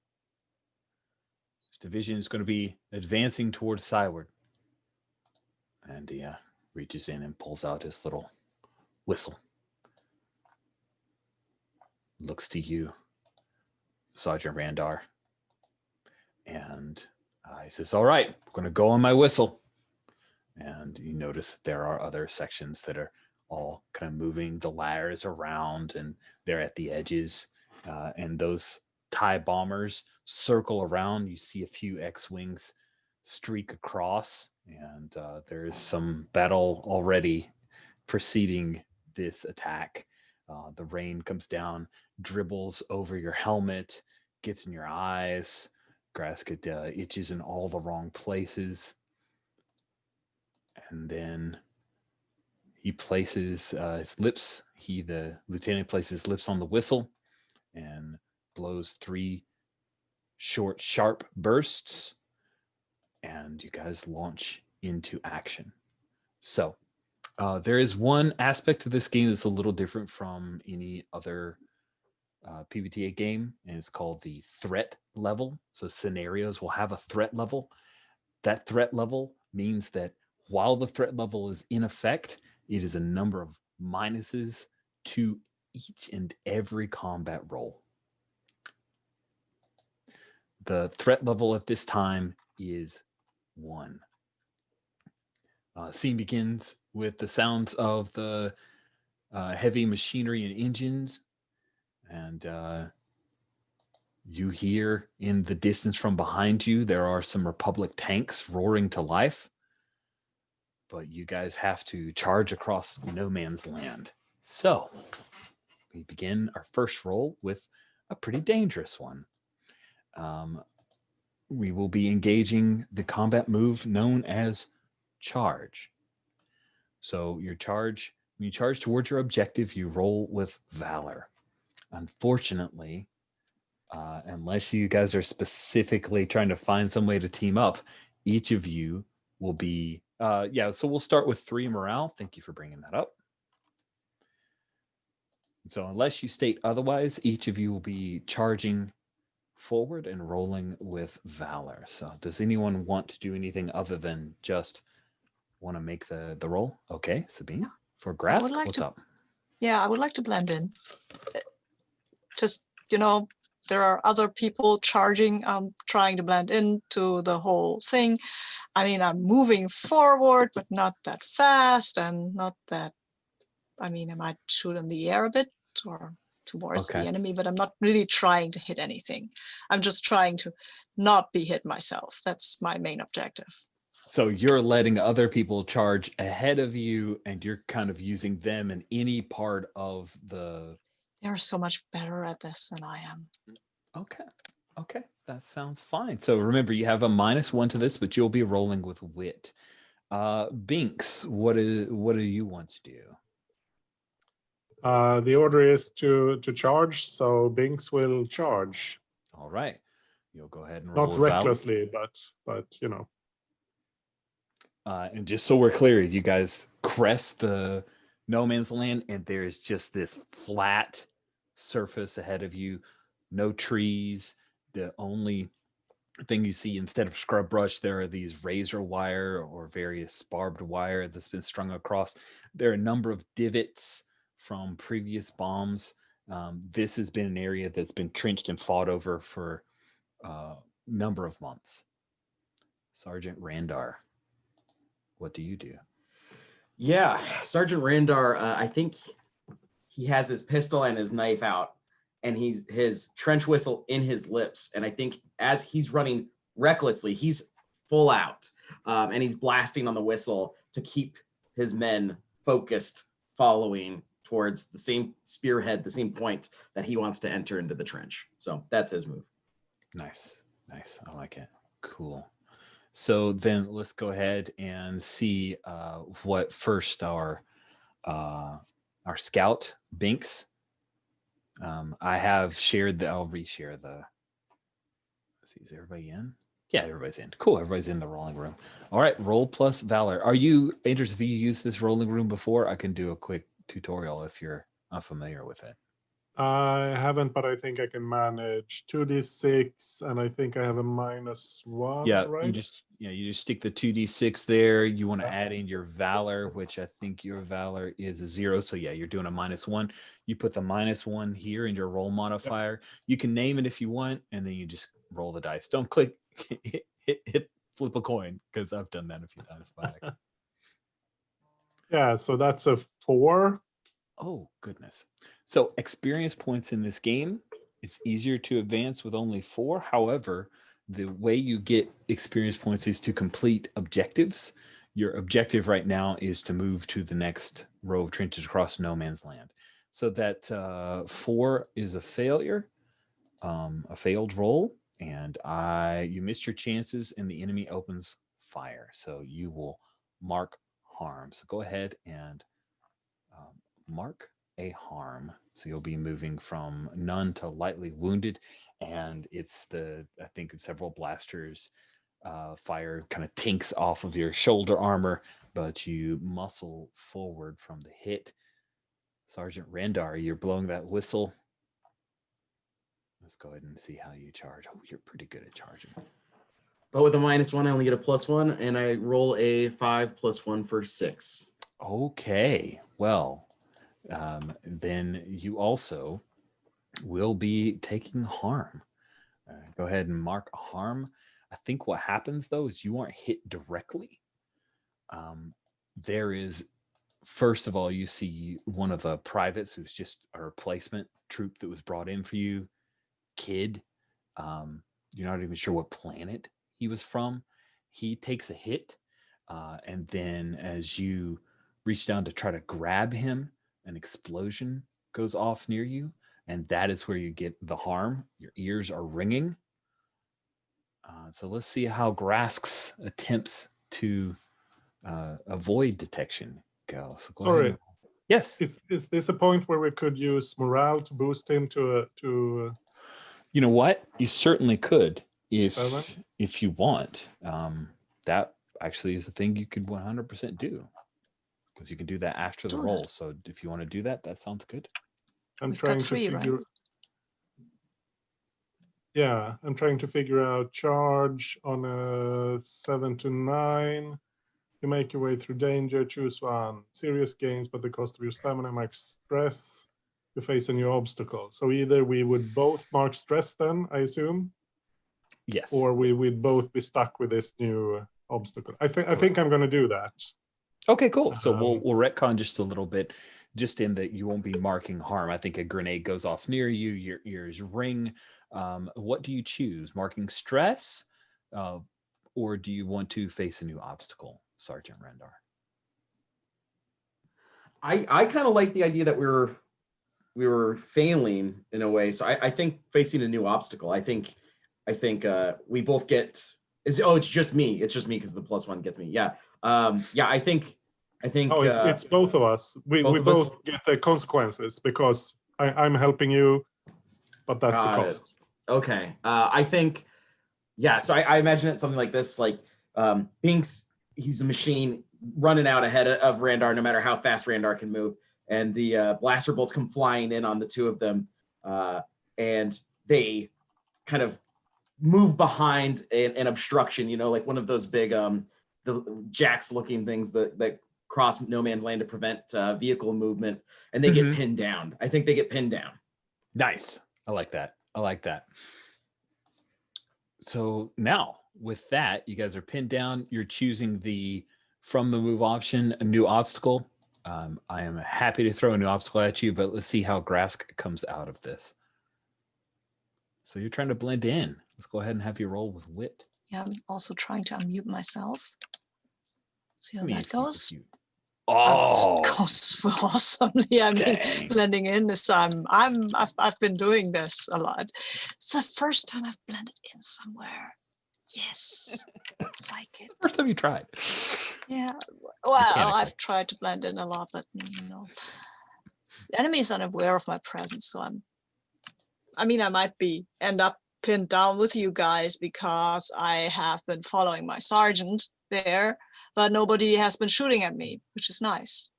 This division is going to be advancing towards Syward." And he reaches in and pulls out his little whistle. Looks to you, Sergeant Randar. And he says, "All right, I'm going to go on my whistle." And you notice that there are other sections that are all kind of moving the ladders around, and they're at the edges. And those TIE bombers circle around. You see a few X-Wings streak across, and there is some battle already preceding this attack. The rain comes down, dribbles over your helmet, gets in your eyes. Grasket itches in all the wrong places. And then he places his lips, the lieutenant places his lips on the whistle and blows 3 short, sharp bursts, and you guys launch into action. So there is one aspect to this game that's a little different from any other PBTA game, and it's called the threat level. So scenarios will have a threat level. That threat level means that while the threat level is in effect, it is a number of minuses to each and every combat roll. The threat level at this time is 1. Scene begins with the sounds of the heavy machinery and engines, and you hear in the distance from behind you there are some Republic tanks roaring to life, but you guys have to charge across no man's land. So we begin our first roll with a pretty dangerous one. We will be engaging the combat move known as charge. So when you charge towards your objective, you roll with valor. Unfortunately, unless you guys are specifically trying to find some way to team up, each of you will be, so we'll start with 3 morale. Thank you for bringing that up. So unless you state otherwise, each of you will be charging forward and rolling with valor. So does anyone want to do anything other than just want to make the roll? Okay, Sabine. Yeah. For I would grasp, like what's to- up? Yeah, I would like to blend in. Just, there are other people charging. I'm trying to blend into the whole thing. I mean, I'm moving forward, but not that fast and not that, I might shoot in the air a bit or towards Okay. the enemy, but I'm not really trying to hit anything. I'm just trying to not be hit myself. That's my main objective. So you're letting other people charge ahead of you, and you're kind of using them in any part of the. They're so much better at this than I am. Okay, that sounds fine. So remember, you have a -1 to this, but you'll be rolling with wit. Binks, what do you want to do? The order is to charge, so Binks will charge. All right, you'll go ahead and roll Not a valor. recklessly, but And just so we're clear, you guys crest the no man's land, and there's just this flat surface ahead of you, no trees. The only thing you see instead of scrub brush, there are these razor wire or various barbed wire that's been strung across. There are a number of divots from previous bombs. This has been an area that's been trenched and fought over for a number of months. Sergeant Randar, what do you do? Yeah, Sergeant Randar, I think he has his pistol and his knife out, and his trench whistle in his lips. And I think as he's running recklessly, he's full out, and he's blasting on the whistle to keep his men focused, following towards the same spearhead, the same point that he wants to enter into the trench. So that's his move. Nice. I like it. Cool. So then let's go ahead and see what first our scout Binks. I have shared I'll reshare the. Let's see, is everybody in? Yeah, everybody's in. Cool, everybody's in the rolling room. All right, roll plus valor. Are you, Andrews, if you used this rolling room before, I can do a quick tutorial if you're unfamiliar with it. I haven't, but I think I can manage 2d6, and I think I have a -1. Yeah, right? you just stick the 2d6 there. You want to add in your valor, which I think your valor is a 0. So yeah, you're doing a -1. You put the -1 here in your roll modifier. You can name it if you want, and then you just roll the dice. Don't click hit flip a coin, because I've done that a few times back. Yeah, so that's a 4. Oh, goodness. So experience points in this game, it's easier to advance with only 4. However, the way you get experience points is to complete objectives. Your objective right now is to move to the next row of trenches across no man's land. So that 4 is a failure, a failed roll, and you missed your chances, and the enemy opens fire. So you will mark harm. So go ahead and mark a harm. So you'll be moving from none to lightly wounded, and it's I think several blasters fire kind of tinks off of your shoulder armor, but you muscle forward from the hit. Sergeant Randar, you're blowing that whistle. Let's go ahead and see how you charge. Oh, you're pretty good at charging. But with a -1, I only get a +1, and I roll a 5 + 1 for 6. Okay, well, then you also will be taking harm. Go ahead and mark a harm. I think what happens though is you aren't hit directly. There is, first of all, you see one of the privates who's just a replacement troop that was brought in for you, kid. You're not even sure what planet he was from. He takes a hit, and then as you reach down to try to grab him, an explosion goes off near you, and that is where you get the harm. Your ears are ringing. So let's see how Grask's attempts to avoid detection go. So go Sorry. ahead. Yes. Is this a point where we could use morale to boost him to You know what? You certainly could if 7? if you want. That actually is a thing you could 100% do, because you can do that after the roll. So if you want to do that, that sounds good. I'm We've got trying to 3, figure. right? Yeah, I'm trying to figure out charge on a 7 to 9. You make your way through danger, choose one. Serious gains, but the cost of your stamina marks stress. You face a new obstacle. So either we would both mark stress then, I assume, Yes. or we would both be stuck with this new obstacle. I think I'm going to do that. Okay, cool. So we'll retcon just a little bit, just in that you won't be marking harm. I think a grenade goes off near you, your ears ring. What do you choose? Marking stress, or do you want to face a new obstacle, Sergeant Randar? I kind of like the idea that we were failing in a way. So I think facing a new obstacle. I think we both get. It's just me. It's just me because the +1 gets me. Yeah. I think. Oh, it's both of us. We both get the consequences because I'm helping you, but that's the cost. Okay. I think. Yeah. So I imagine it something like this. Like Binks, he's a machine running out ahead of Randar, no matter how fast Randar can move. And the blaster bolts come flying in on the two of them, and they kind of move behind an obstruction, like one of those big the jacks looking things that cross no man's land to prevent vehicle movement, and they get pinned down. I think they get pinned down. Nice. I like that. So now with that, you guys are pinned down. You're choosing from the move option, a new obstacle. I am happy to throw a new obstacle at you, but let's see how Grask comes out of this. So you're trying to blend in. Let's go ahead and have you roll with wit. Yeah, I'm also trying to unmute myself. See how that goes. Oh, goes awesomely. I mean, blending in is I've been doing this a lot. It's the first time I've blended in somewhere. Yes, like it. First time you tried. Yeah. Well, I've tried to blend in a lot, but the enemy is unaware of my presence, so I might end up pinned down with you guys because I have been following my sergeant there, but nobody has been shooting at me, which is nice.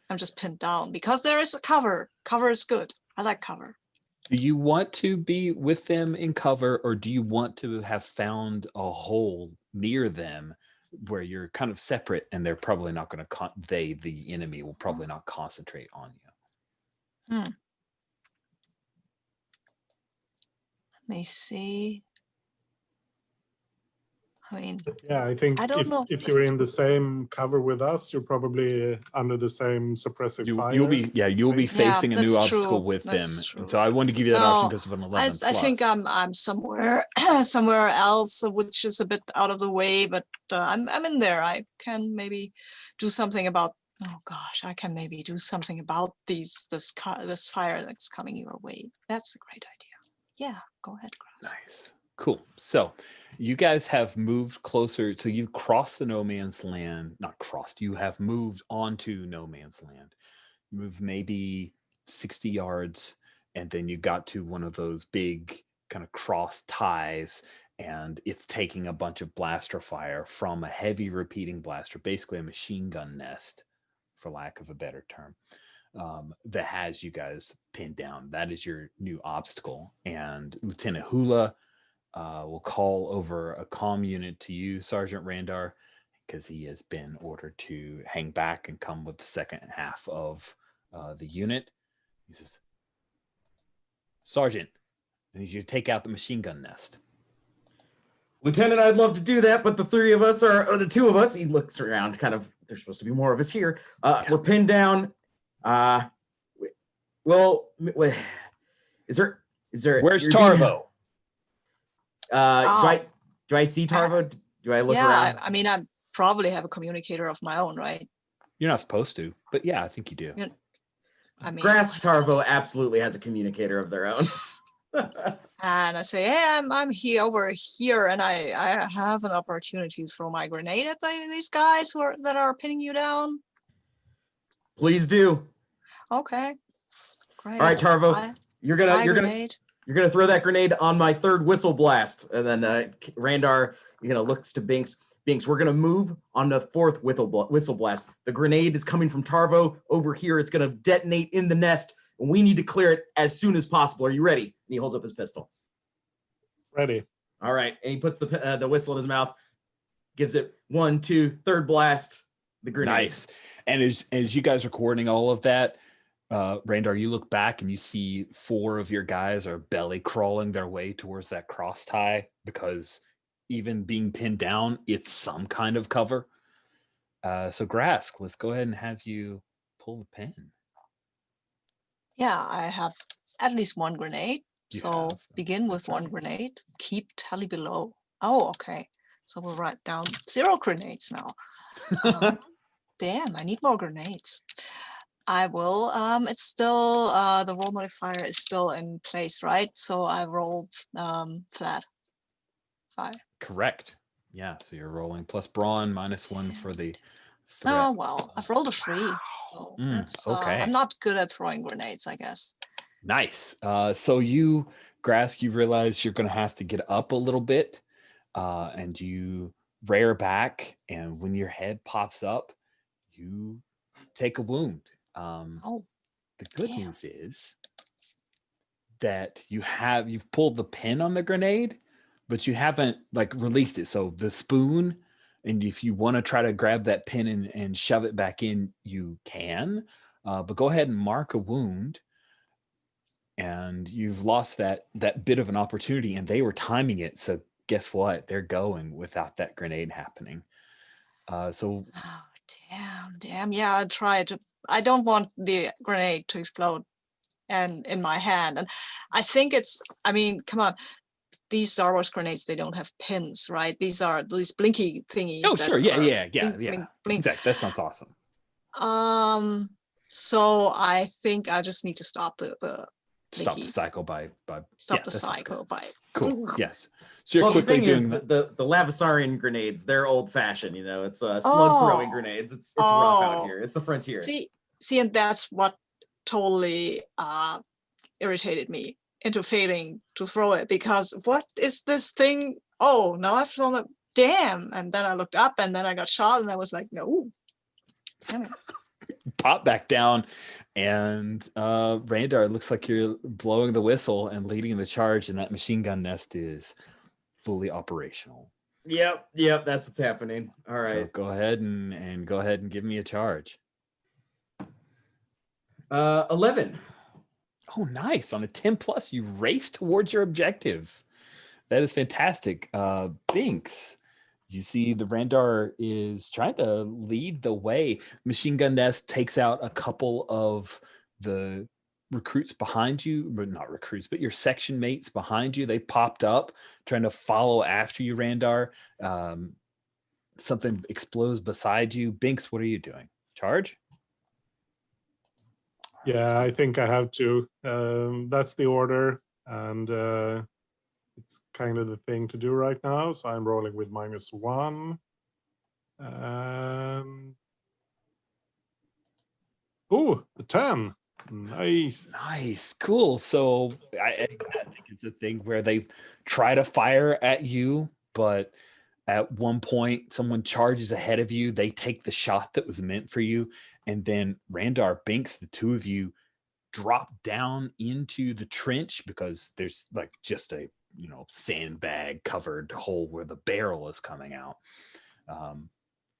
I'm just pinned down because there is a cover. Cover is good. I like cover. Do you want to be with them in cover, or do you want to have found a hole near them where you're kind of separate and they're probably not going to, the enemy will probably not concentrate on you? Let me see. Yeah, I think don't know. if you're in the same cover with us, you're probably under the same suppressive fire. You'll be facing a new obstacle with them. And so I wanted to give you that option because of an 11 I think I'm somewhere else, which is a bit out of the way, but I'm in there. I can maybe do something about. Oh gosh, I can maybe do something about this fire that's coming your way. That's a great idea. Yeah, go ahead, Grass. Nice. Cool. So you guys have moved closer. So you've crossed the no man's land, not crossed. You have moved onto no man's land. You moved maybe 60 yards, and then you got to one of those big kind of cross ties, and it's taking a bunch of blaster fire from a heavy repeating blaster, basically a machine gun nest, for lack of a better term. That has you guys pinned down. That is your new obstacle. And Lieutenant Hula will call over a comm unit to you, Sergeant Randar, because he has been ordered to hang back and come with the second half of the unit. He says, Sergeant, I need you to take out the machine gun nest. Lieutenant, I'd love to do that, but the three of us or the two of us, he looks around kind of, there's supposed to be more of us here. We're pinned down. Well, is there? Where's Tarvo? Do I see Tarvo? Do I look around? I probably have a communicator of my own, right? You're not supposed to, but yeah, I think you do. Grass Tarvo absolutely has a communicator of their own. And I say, hey, I'm here over here, and I have an opportunity to throw my grenade at these guys that are pinning you down. Please do. Okay, great. All right, Tarvo, you're gonna throw that grenade on my third whistle blast, and then Randar, looks to Binks. Binks, we're gonna move on the fourth whistle blast. The grenade is coming from Tarvo over here. It's gonna detonate in the nest, and we need to clear it as soon as possible. Are you ready? And he holds up his pistol. Ready. All right, and he puts the whistle in his mouth, gives it 1, 2, third blast. The grenade. Nice. And as you guys are coordinating all of that, Randar, you look back and you see 4 of your guys are belly crawling their way towards that cross tie, because even being pinned down, it's some kind of cover. So Grask, let's go ahead and have you pull the pin. Yeah, I have at least 1 grenade. You So have. begin with That's 1 right. grenade. Keep tally below. Oh, okay. So we'll write down 0 grenades now. Damn, I need more grenades. I will. It's still the roll modifier is still in place, right? So I roll flat 5. Correct. Yeah, so you're rolling plus brawn, -1 for the threat. Oh well, I've rolled a 3. So that's okay. I'm not good at throwing grenades, I guess. Nice. So you, Grask, you realize you're going to have to get up a little bit, and you rear back, and when your head pops up, you take a wound. Oh, The good damn. news is that you've pulled the pin on the grenade, but you haven't like released it. So the spoon, and if you want to try to grab that pin and shove it back in, you can. But go ahead and mark a wound. And you've lost that bit of an opportunity, and they were timing it. So guess what? They're going without that grenade happening. So Oh, damn. Yeah, I tried to. I don't want the grenade to explode and in my hand. And I think I mean, come on. These Star Wars grenades, they don't have pins, right? These are these blinky thingies. oh sure, yeah. Blink. Exactly. That sounds awesome. So I think I just need to stop the Stop the blinky. cycle by Stop yeah, the that sounds cycle good. by Cool. Yes. So you're Well, the quickly thing is, doing that. the Lavasarian grenades, they're old fashioned. You know, it's slug throwing grenades. It's rough out here. It's the frontier. See, and that's what totally irritated me into failing to throw it, because what is this thing? Oh, now I've thrown it. Damn! And then I looked up, and then I got shot, and I was like, no. Damn it. Pop back down, and Randar, it looks like you're blowing the whistle and leading the charge, and that machine gun nest is fully operational. Yep, that's what's happening. All right. So go ahead and give me a charge. 11. Oh, nice. On a 10 plus, you race towards your objective. That is fantastic. Binks, you see the Randar is trying to lead the way. Machine gun nest takes out a couple of the recruits behind you, but not recruits, but your section mates behind you. They popped up trying to follow after you, Randar. Something explodes beside you. Binks, what are you doing? Charge? Yeah, I think I have to. That's the order, and it's kind of the thing to do right now. So I'm rolling with -1. Oh, a 10. Nice. Cool. So I think it's a thing where they try to fire at you, but at one point someone charges ahead of you. They take the shot that was meant for you, and then Randar, Binks, the two of you drop down into the trench, because there's like just a sandbag covered hole where the barrel is coming out,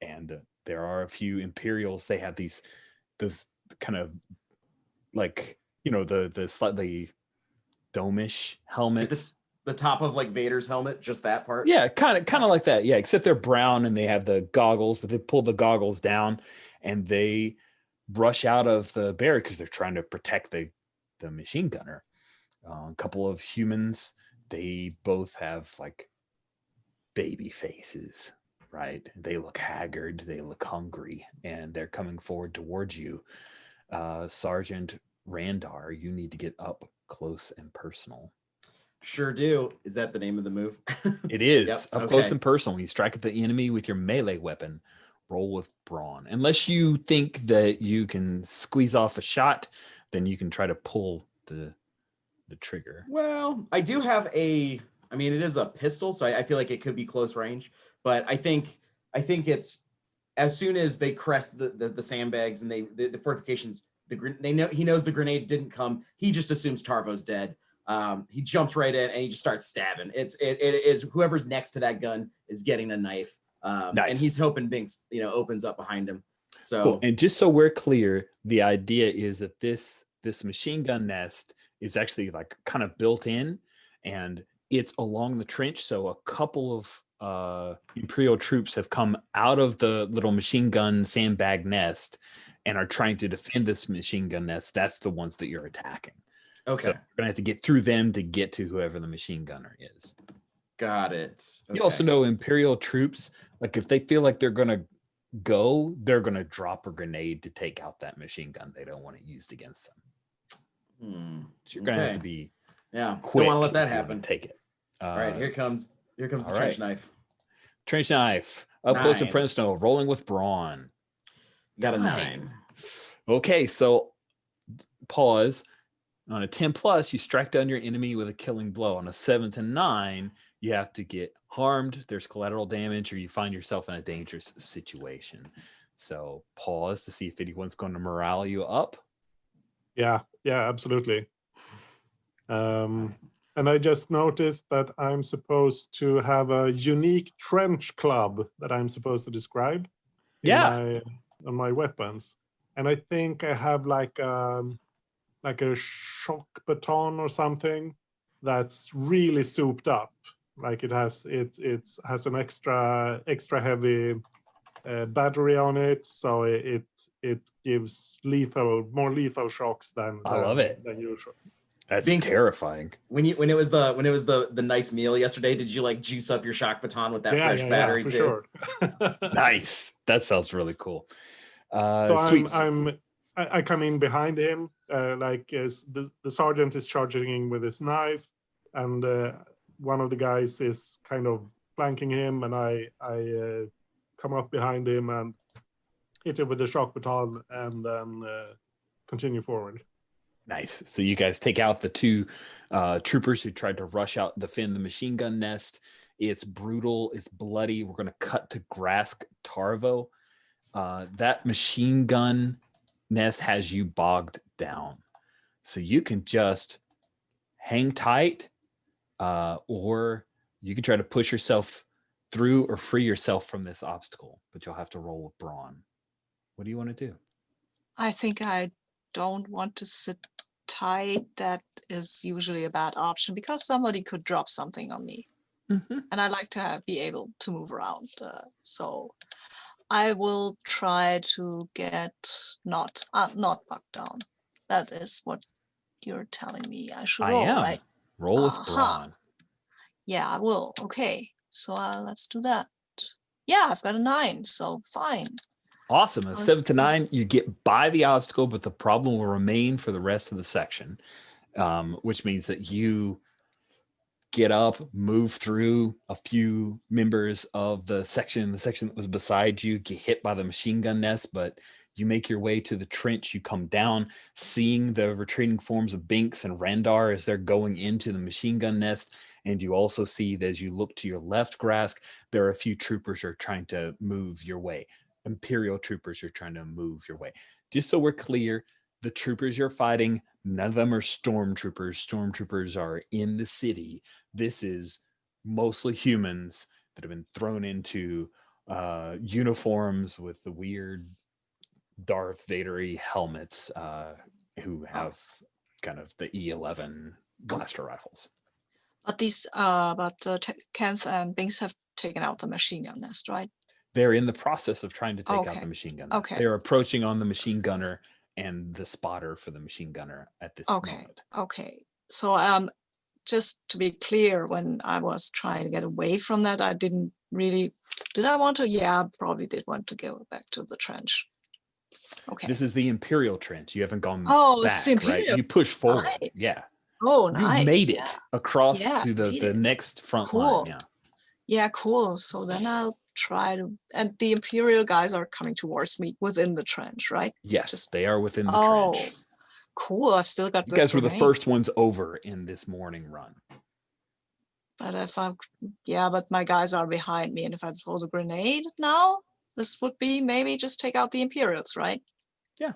and there are a few Imperials. They have those kind of like the slightly dome-ish helmets. The top of like Vader's helmet, just that part. Yeah, kind of like that. Yeah, except they're brown and they have the goggles, but they pull the goggles down and they rush out of the barrier because they're trying to protect the machine gunner. A couple of humans, they both have like baby faces, right? They look haggard, they look hungry, and they're coming forward towards you. Sergeant Randar, you need to get up close and personal. Sure do. Is that the name of the move? It is. Yep, Up okay. close and personal. When you strike at the enemy with your melee weapon, roll with brawn. Unless you think that you can squeeze off a shot, then you can try to pull the trigger. Well, I do have it is a pistol, so I feel like it could be close range, but I think it's as soon as they crest the sandbags and the fortifications, he knows the grenade didn't come. He just assumes Tarvo's dead. He jumps right in and he just starts stabbing. It is whoever's next to that gun is getting a knife. And Nice. he's hoping Binks, opens up behind him. So Cool. And just so we're clear, the idea is that this machine gun nest is actually like kind of built in, and it's along the trench. So a couple of Imperial troops have come out of the little machine gun sandbag nest and are trying to defend this machine gun nest. That's the ones that you're attacking. okay, So you're gonna have to get through them to get to whoever the machine gunner is. got it. You also Okay. know Imperial troops, like if they feel like they're gonna go, they're gonna drop a grenade to take out that machine gun. They don't want it used against them. So you're gonna have to Okay. be Yeah, quick. don't want to let that if you wanna happen. Take it. All right, here comes the all trench right. knife. Trench knife up close and 9. personal, rolling with brawn. Got a 9. 9. Okay, so pause. On a 10 plus, you strike down your enemy with a killing blow. On a 7 to 9, you have to get harmed. There's collateral damage, or you find yourself in a dangerous situation. So pause to see if anyone's going to morale you up. Yeah, absolutely. And I just noticed that I'm supposed to have a unique trench club that I'm supposed to describe Yeah. on my weapons. And I think I have like a shock baton or something that's really souped up. Like it has an extra heavy battery on it, so it gives more lethal shocks than I love it. than usual. That's Binks, terrifying. When it was the nice meal yesterday, did you like juice up your shock baton with that fresh battery for too? sure. Nice. That sounds really cool. So Sweet. I come in behind him, like as the sergeant is charging with his knife, and one of the guys is kind of flanking him, and I come up behind him and hit him with the shock baton, and then continue forward. Nice. So you guys take out the two troopers who tried to rush out and defend the machine gun nest. It's brutal. It's bloody. We're going to cut to Grask Tarvo. That machine gun nest has you bogged down. So you can just hang tight, or you can try to push yourself through or free yourself from this obstacle, but you'll have to roll with brawn. What do you want to do? I think I don't want to sit tight. That is usually a bad option because somebody could drop something on me. Mm-hmm. And I like to be able to move around. So I will try to get not bucked down. That is what you're telling me I should roll, right? Roll with brawn. Yeah, I will. Okay, so let's do that. Yeah, I've got a 9, so fine. Awesome. A 7 to 9, you get by the obstacle, but the problem will remain for the rest of the section, which means that you get up, move through a few members of the section that was beside you, get hit by the machine gun nest, but you make your way to the trench. You come down, seeing the retreating forms of Binks and Randar as they're going into the machine gun nest. And you also see that as you look to your left, Grask, there are a few troopers who are trying to move your way. Imperial troopers are trying to move your way. Just so we're clear, the troopers you're fighting, none of them are stormtroopers. Stormtroopers are in the city. This is mostly humans that have been thrown into uniforms with the weird Darth Vader-y helmets, who have kind of the E11 blaster rifles. But these, Kempf and Binks have taken out the machine gun nest, right? They're in the process of trying to take out Okay. the machine gunner. Okay. They're approaching on the machine gunner and the spotter for the machine gunner at this moment. Okay. So just to be clear, when I was trying to get away from that, I didn't really. Did I want to? Yeah, I probably did want to go back to the trench. Okay. This is the Imperial trench. You haven't gone it's the back, right? Imperial. You push forward. Nice. Yeah. Oh, nice. You've made it across to made the it. next front Cool. line. Yeah. Yeah, cool. So then I'll try to, and the Imperial guys are coming towards me within the trench, right? Yes, they are within the trench. Cool. I've still got You this. guys were the grenade. first ones over in this morning run. But but my guys are behind me, and if I throw the grenade now, this would be maybe just take out the Imperials, right? Yeah.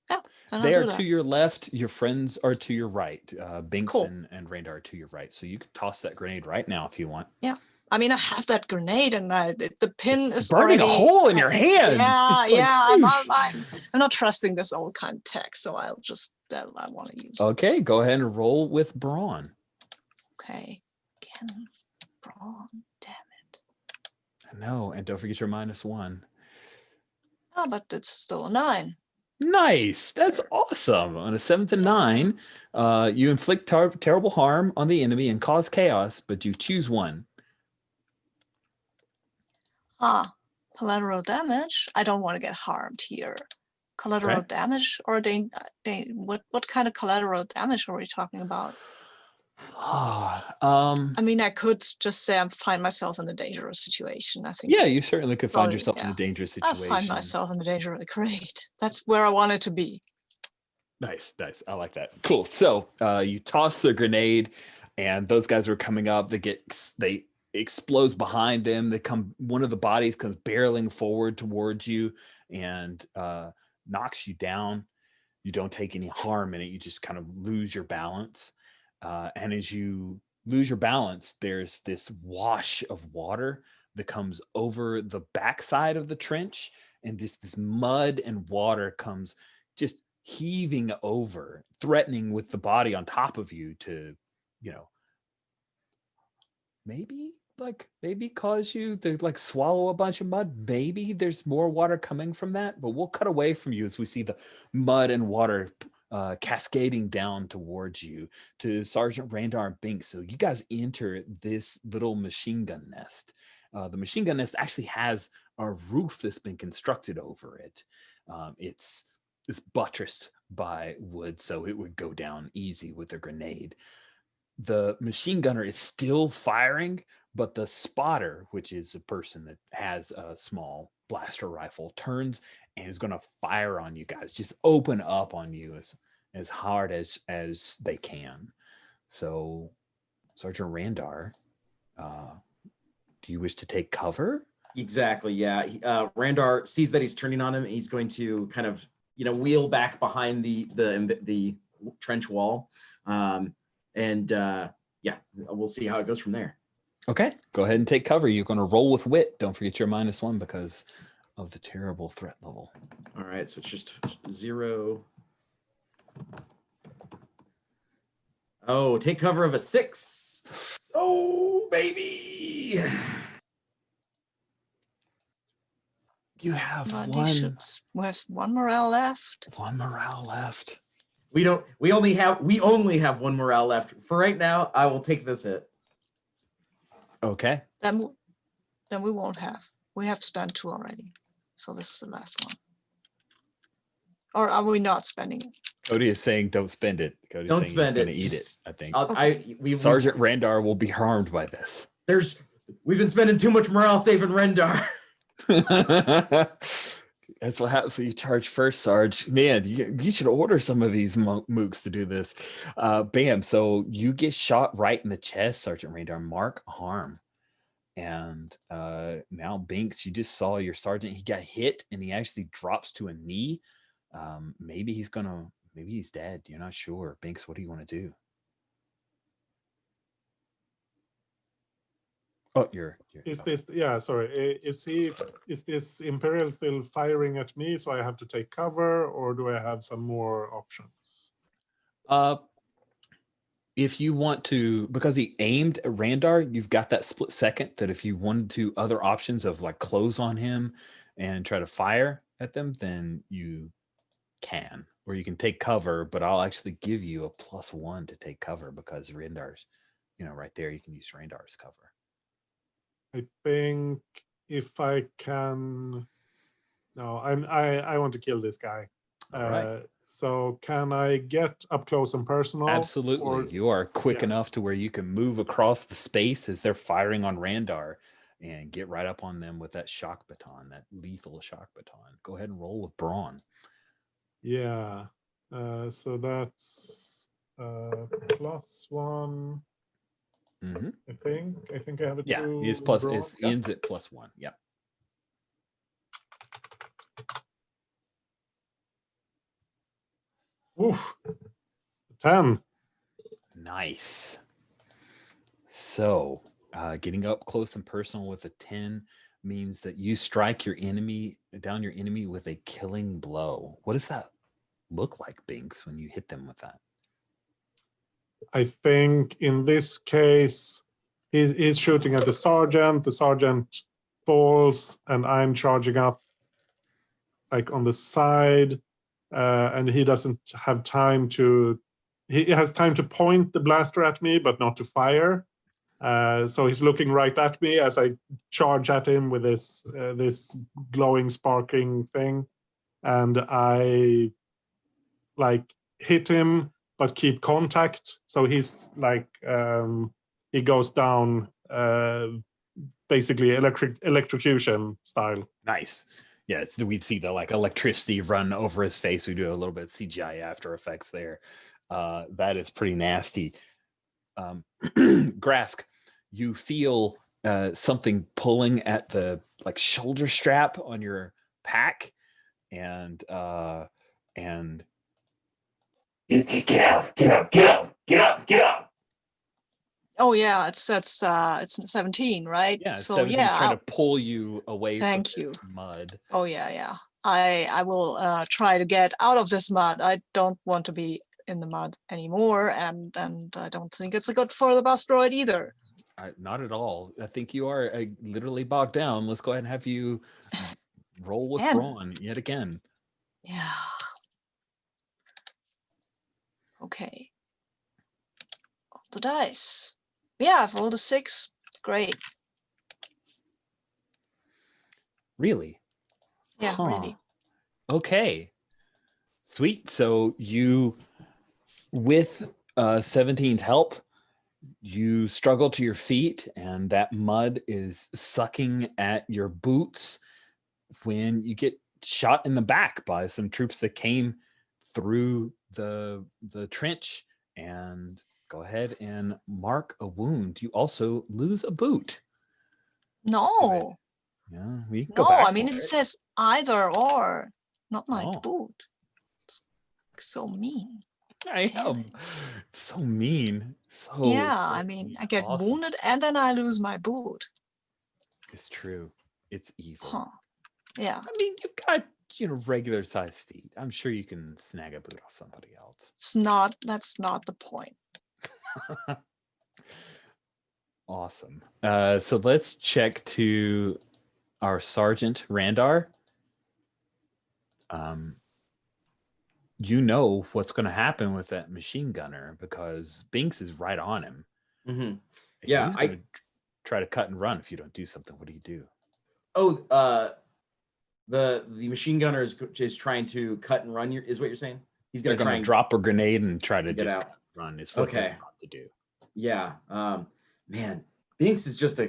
Yeah, then They I'll are do to that. your left. Your friends are to your right. Binks Cool. and Randar are to your right. So you can toss that grenade right now if you want. Yeah. I mean, I have that grenade, and the pin It's is burning already. a hole in your hand. Yeah, Just like, yeah. whoosh. I'm not trusting this old kind of tech, so I'll just I want to use it. Okay, go ahead and roll with brawn. Okay. Again, brawn. Damn it. I know, and don't forget your -1. Oh, but it's still a 9. Nice. That's awesome. On a 7 to 9, you inflict terrible harm on the enemy and cause chaos, but you choose one. Collateral damage. I don't want to get harmed here. Collateral damage, or what kind of collateral damage are we talking about? I mean, I could just say I find myself in a dangerous situation. I think. Yeah, you certainly could find Probably, yourself in yeah. a dangerous I situation. find myself in a dangerous. Great. That's where I wanted to be. Nice, nice. I like that. Cool. So you toss the grenade, and those guys are coming up. They explodes behind them. One of the bodies comes barreling forward towards you and knocks you down. You don't take any harm in it. You just kind of lose your balance. And as you lose your balance, there's this wash of water that comes over the backside of the trench, and this mud and water comes just heaving over, threatening with the body on top of you to, maybe cause you to like swallow a bunch of mud. Maybe there's more water coming from that, but we'll cut away from you as we see the mud and water cascading down towards you to Sergeant Randar and Binks. So you guys enter this little machine gun nest. The machine gun nest actually has a roof that's been constructed over it. It's buttressed by wood, so it would go down easy with a grenade. The machine gunner is still firing, but the spotter, which is a person that has a small blaster rifle, turns and is going to fire on you guys, just open up on you as hard as they can. So, Sergeant Randar, do you wish to take cover? Exactly, yeah. Randar sees that he's turning on him, and he's going to kind of, wheel back behind the trench wall. Yeah, we'll see how it goes from there. Okay, go ahead and take cover. You're going to roll with wit. Don't forget your -1 because of the terrible threat level. All right, so it's just 0. Oh, take cover of a 6. Oh, baby. You have We have 1 morale left. 1 morale left. We only have 1 morale left. For right now, I will take this hit. Okay. Then we won't have. We have spent 2 already. So this is the last one. Or are we not spending it? Cody is saying don't spend it. Cody's Don't saying spend he's it. going to eat it, I think. Okay. Sergeant Randar will be harmed by this. We've been spending too much morale saving Randar. That's what happens when you charge first, Sarge. Man, you should order some of these mooks to do this. Bam. So you get shot right in the chest, Sergeant Randar. Mark harm. And now Binks, you just saw your sergeant. He got hit and he actually drops to a knee. Maybe he's dead. You're not sure. Binks, what do you want to do? Oh, Is this Imperial still firing at me, so I have to take cover, or do I have some more options? If you want to, because he aimed at Randar, you've got that split second that if you wanted to other options of like close on him and try to fire at them, then you can, or you can take cover, but I'll actually give you a +1 to take cover because Randar's, right there, you can use Randar's cover. I think if I can, no, I want to kill this guy. All right. So can I get up close and personal? Absolutely. You are quick enough to where you can move across the space as they're firing on Randar and get right up on them with that shock baton, that lethal shock baton. Go ahead and roll with brawn. Yeah. So that's +1. Mm-hmm. I think I have a 2. Yeah, it ends at +1. Yep. Oof. 10. Nice. So, getting up close and personal with a 10 means that you strike your enemy with a killing blow. What does that look like, Binks, when you hit them with that? I think in this case, he's shooting at the sergeant. The sergeant falls, and I'm charging up like on the side, and he doesn't have time to. He has time to point the blaster at me, but not to fire. So he's looking right at me as I charge at him with this glowing, sparkling thing, and I like hit him but keep contact. So he's like he goes down basically electrocution style. Nice. Yeah, we'd see the like electricity run over his face. We do a little bit of CGI After Effects there. That is pretty nasty. Grask, you feel something pulling at the like shoulder strap on your pack, and Get up, get up, get up, get up, get up. Oh yeah, it's 17, right? yeah, So 17's yeah. trying to pull you away Thank from you. this mud. Oh yeah. I will try to get out of this mud. I don't want to be in the mud anymore, and I don't think it's good for the bus droid either. Not at all. I think you are literally bogged down. Let's go ahead and have you roll with And- brawn yet again. Yeah. Okay. Roll the dice. Yeah, I've rolled a 6. Great. Really? Yeah, really. Okay. Sweet. So you, with 17's help, you struggle to your feet, and that mud is sucking at your boots when you get shot in the back by some troops that came through the trench. And go ahead and mark a wound. You also lose a boot. No. Yeah, we can No, go back. I mean for it says either or, not my Oh. boot. It's so mean. I Damn am so mean. Yeah, So I mean mean. I get Awesome. wounded and then I lose my boot. It's true. It's evil. Huh. Yeah. I mean, you've got regular sized feet. I'm sure you can snag a boot off somebody else. That's not the point. Awesome. So let's check to our Sergeant Randar. You know what's going to happen with that machine gunner because Binks is right on him. Mm-hmm. Yeah, he's going to try to cut and run if you don't do something. What do you do? Oh, the machine gunner is trying to cut and run. Is what you're saying? He's going to try and drop a grenade and try to get just out. Run. Is what they're about to do. Yeah. Man, Binks is just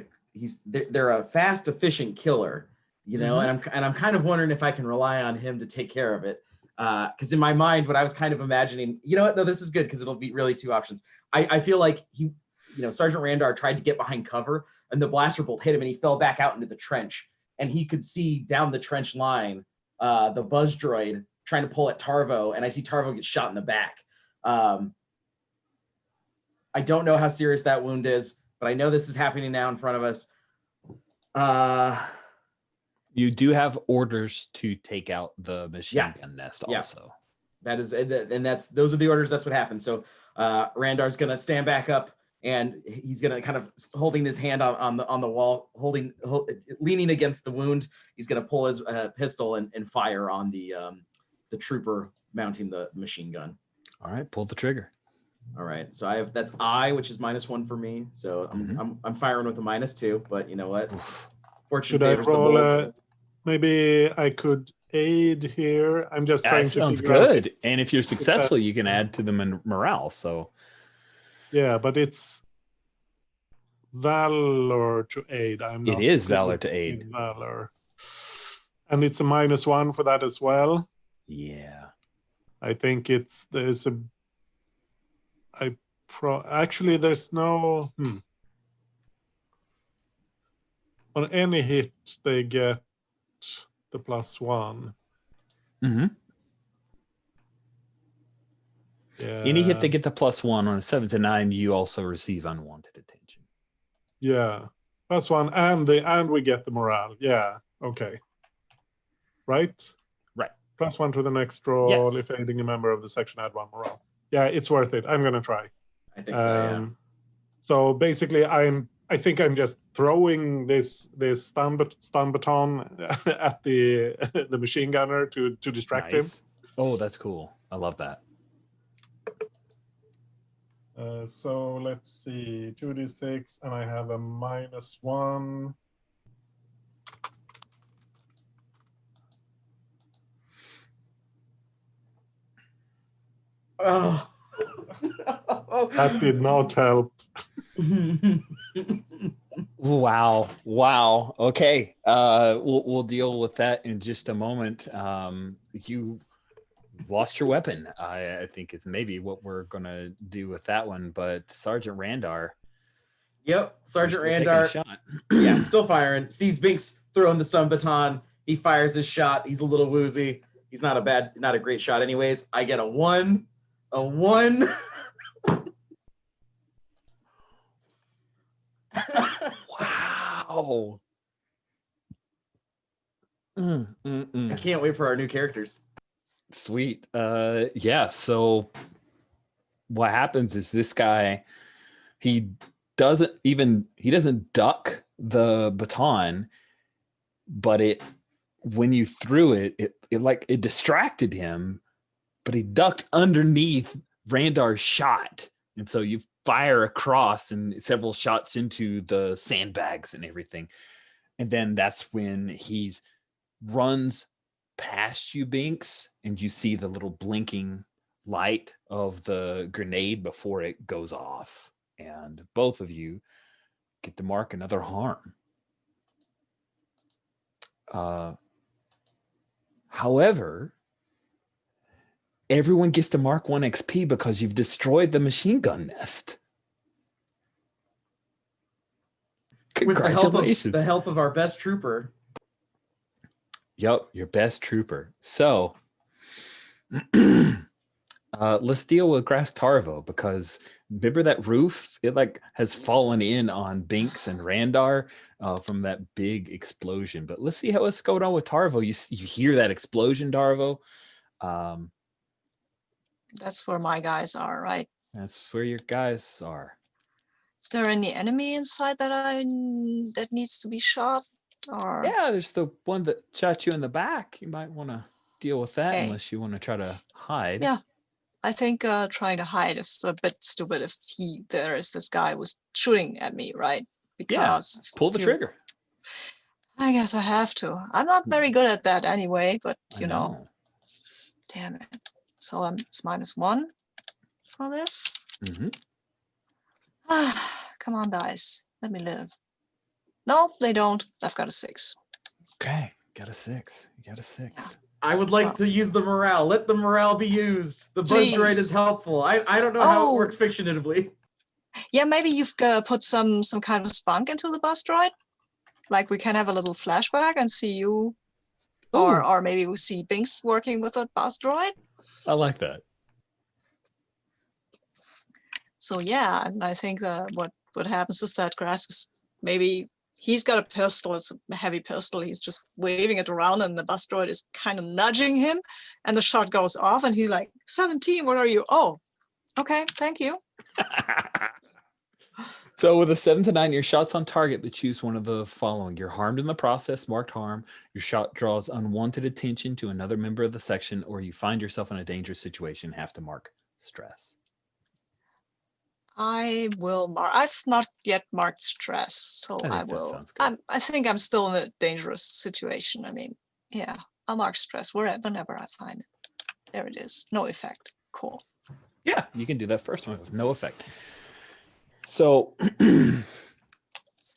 they're a fast, efficient killer, and I'm kind of wondering if I can rely on him to take care of it. Because in my mind, what I was kind of imagining, you know what? No, this is good because it'll be really two options. I feel like Sergeant Randar tried to get behind cover, and the blaster bolt hit him, and he fell back out into the trench, and he could see down the trench line the buzz droid trying to pull at Tarvo, and I see Tarvo get shot in the back. I don't know how serious that wound is, but I know this is happening now in front of us. You do have orders to take out the machine gun nest also. That is, and those are the orders. That's what happens. So Randar's going to stand back up, and he's going to kind of holding his hand on the wall, leaning against the wound. He's going to pull his pistol and fire on the trooper mounting the machine gun. All right, pull the trigger. All right, so that's which is -1 for me. So I'm firing with a -2, but you know what? Fortune favors the bold. Maybe I could aid here. I'm just trying to sounds figure good. out And if you're successful, you can add to the morale. So yeah, but it's valor to aid. It is valor to aid. Valor, and it's a -1 for that as well. Yeah, I think actually there's no on any hit they get the +1. Mm-hmm. Any hit Yeah. they get the +1 on a 7 to 9, you also receive unwanted attention. Yeah. +1 and we get the morale. Yeah. Okay. Right? Right. +1 to the next roll. Yes. If aiding a member of the section, add 1 morale. Yeah, it's worth it. I'm gonna try. I think so, yeah. So basically, I think I'm just throwing this stun baton at the the machine gunner to distract him. Nice. Oh, that's cool. I love that. So let's see, 2d6, and I have a -1. Oh. That did not help. Wow. Wow. Okay. We'll deal with that in just a moment. You lost your weapon. I think it's maybe what we're gonna do with that one. But Sergeant Randar, Yep, you're Sergeant still taking a Randar. shot. Yeah, still firing. Sees Binks throwing the stun baton. He fires his shot. He's a little woozy. He's not a great shot anyways. I get a 1. A 1. Wow. I can't wait for our new characters. Sweet. Yeah. So what happens is this guy, he doesn't duck the baton, but when you threw it distracted him, but he ducked underneath Randar's shot. And so you fire across and several shots into the sandbags and everything. And then that's when he's runs past you, Binks, and you see the little blinking light of the grenade before it goes off. And both of you get to mark another harm. However, everyone gets to mark 1 XP because you've destroyed the machine gun nest. Congratulations. With the help of our best trooper. Yep, your best trooper. So let's deal with Grass Tarvo, because remember that roof? It has fallen in on Binks and Randar from that big explosion. But let's see what's going on with Tarvo. You hear that explosion, Tarvo? That's where my guys are, right? That's where your guys are. Is there any enemy inside that needs to be shot? Or Yeah, there's the one that shot you in the back. You might want to deal with that, Hey. unless you want to try to hide. Yeah. I think trying to hide is a bit stupid if there is this guy who's shooting at me, right? Because Pull the trigger. I guess I have to. I'm not very good at that anyway, but I know. damn it. So it's -1 for this. Mm-hmm. Come on, dice. Let me live. No, they don't. I've got a 6. Okay, got a 6. You got a 6. Yeah. I would like to use the morale. Let the morale be used. The buzz droid is Please. helpful. I don't know how it Oh. works fictionatively. Yeah, maybe you've put some kind of spunk into the bus droid. Like we can have a little flashback and see you, or maybe we see Binks working with a bus droid. I like that. So yeah, and I think what happens is that Grass is maybe he's got a pistol. It's a heavy pistol. He's just waving it around, and the bus droid is kind of nudging him, and the shot goes off, and he's like, 17, what are you? Oh, okay, thank you. So with a 7 to 9, your shot's on target, but choose one of the following. You're harmed in the process, marked harm. Your shot draws unwanted attention to another member of the section, or you find yourself in a dangerous situation, have to mark stress. I will mark. I've not yet marked stress, so I that will. sounds good. I think I'm still in a dangerous situation. I mean, yeah, I'll mark stress whenever I find it. There it is. No effect. Cool. Yeah, you can do that first one with no effect. So,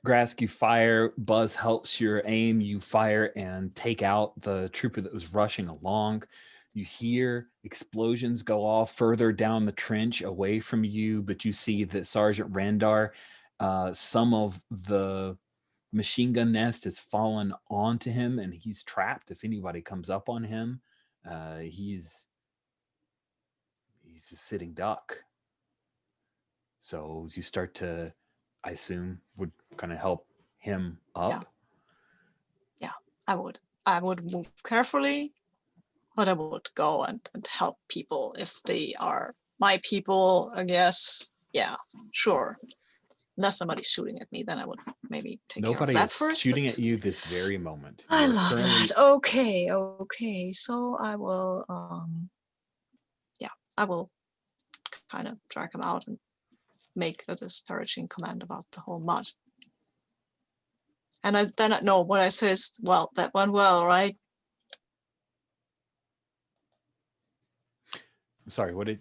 Grask, you fire. Buzz helps your aim. You fire and take out the trooper that was rushing along. You hear explosions go off further down the trench away from you, but you see that Sergeant Randar, some of the machine gun nest has fallen onto him, and he's trapped. If anybody comes up on him, he's he's a sitting duck. So you start to, I assume, would kind of help him up. Yeah, I would move carefully, but I would go and help people if they are my people, I guess. Yeah, sure. Unless somebody's shooting at me, then I would maybe take Nobody care of is that first. shooting but at you this very moment. I You are love currently- that. Okay. So I will, I will kind of drag him out and make a disparaging comment about the whole mud. And then I know what I say is, well, that went well, right? Sorry, what did?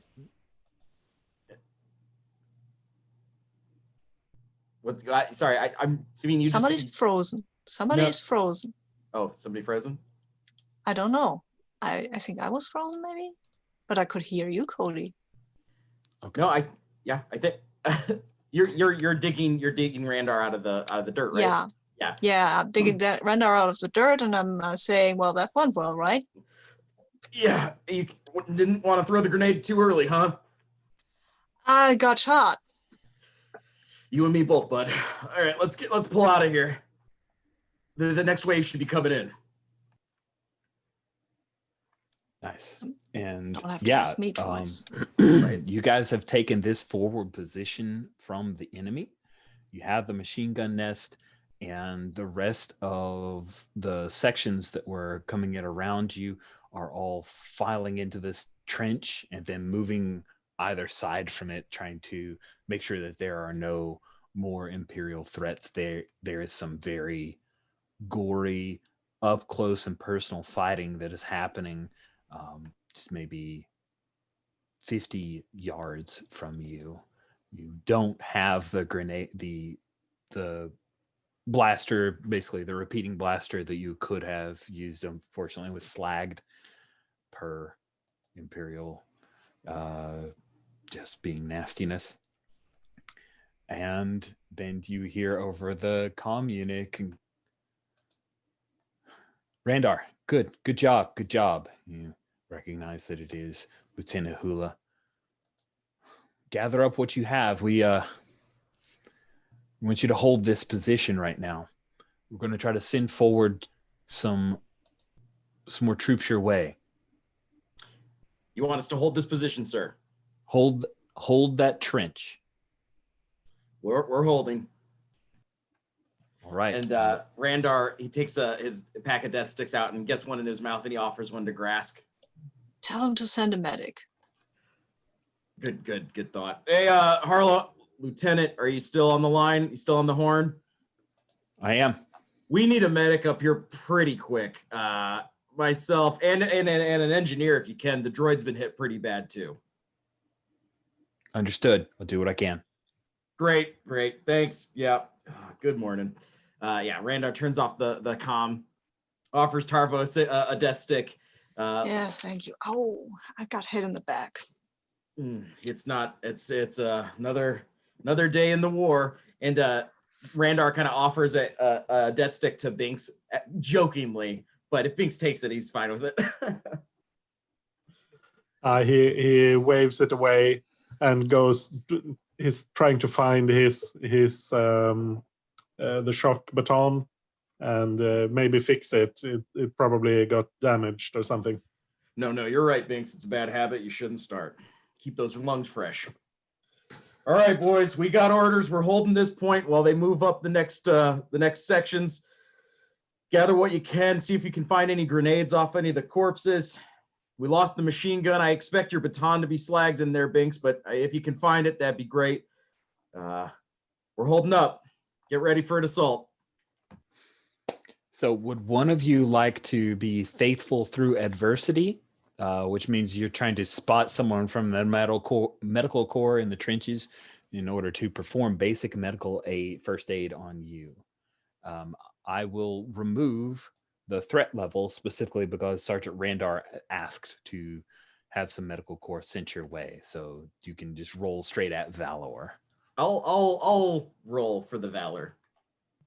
What's sorry? I'm assuming you Somebody's just. frozen. Somebody is frozen. Oh, somebody frozen? I don't know. I think I was frozen maybe, but I could hear you, Cody. Okay. No, I think you're digging Randar out of the dirt, right? Yeah. I'm digging that Randar out of the dirt, and I'm saying, well, that went well, right? Yeah, you didn't want to throw the grenade too early, huh? I got shot. You and me both, bud. All right, let's pull out of here. The next wave should be coming in. Nice. And Don't have to yeah, ask me twice. you guys have taken this forward position from the enemy. You have the machine gun nest, and the rest of the sections that were coming in around you are all filing into this trench and then moving either side from it, trying to make sure that there are no more Imperial threats. There is some very gory, up close and personal fighting that is happening, just maybe 50 yards from you. You don't have the grenade, the blaster, basically the repeating blaster that you could have used. Unfortunately, was slagged per Imperial, just being nastiness. And then you hear over the comm unit, Randar, good job. You recognize that it is Lieutenant Hula. Gather up what you have. We want you to hold this position right now. We're going to try to send forward some more troops your way. You want us to hold this position, sir? Hold that trench. We're holding. All right. And Randar, he takes his pack of death sticks out and gets one in his mouth, and he offers one to Grask. Tell him to send a medic. Good thought. Hey, Harlow, Lieutenant, are you still on the line? You still on the horn? I am. We need a medic up here pretty quick. Myself and an engineer, if you can. The droid's been hit pretty bad too. Understood. I'll do what I can. Great. Thanks. Yeah. Good morning. Randar turns off the comm, offers Tarvos a death stick. Yeah, thank you. Oh, I got hit in the back. It's another day in the war. And Randar kind of offers a death stick to Binks jokingly, but if Binks takes it, he's fine with it. He waves it away and goes. He's trying to find his the shock baton and maybe fix it. It probably got damaged or something. No, you're right, Binks. It's a bad habit. You shouldn't start. Keep those lungs fresh. All right, boys, we got orders. We're holding this point while they move up the next sections. Gather what you can. See if you can find any grenades off any of the corpses. We lost the machine gun. I expect your baton to be slagged in there, Binks, but if you can find it, that'd be great. We're holding up. Get ready for an assault. So would one of you like to be faithful through adversity, which means you're trying to spot someone from the medical corps in the trenches in order to perform basic medical first aid on you? I will remove the threat level specifically because Sergeant Randar asked to have some medical corps sent your way. So you can just roll straight at Valor. I'll roll for the Valor.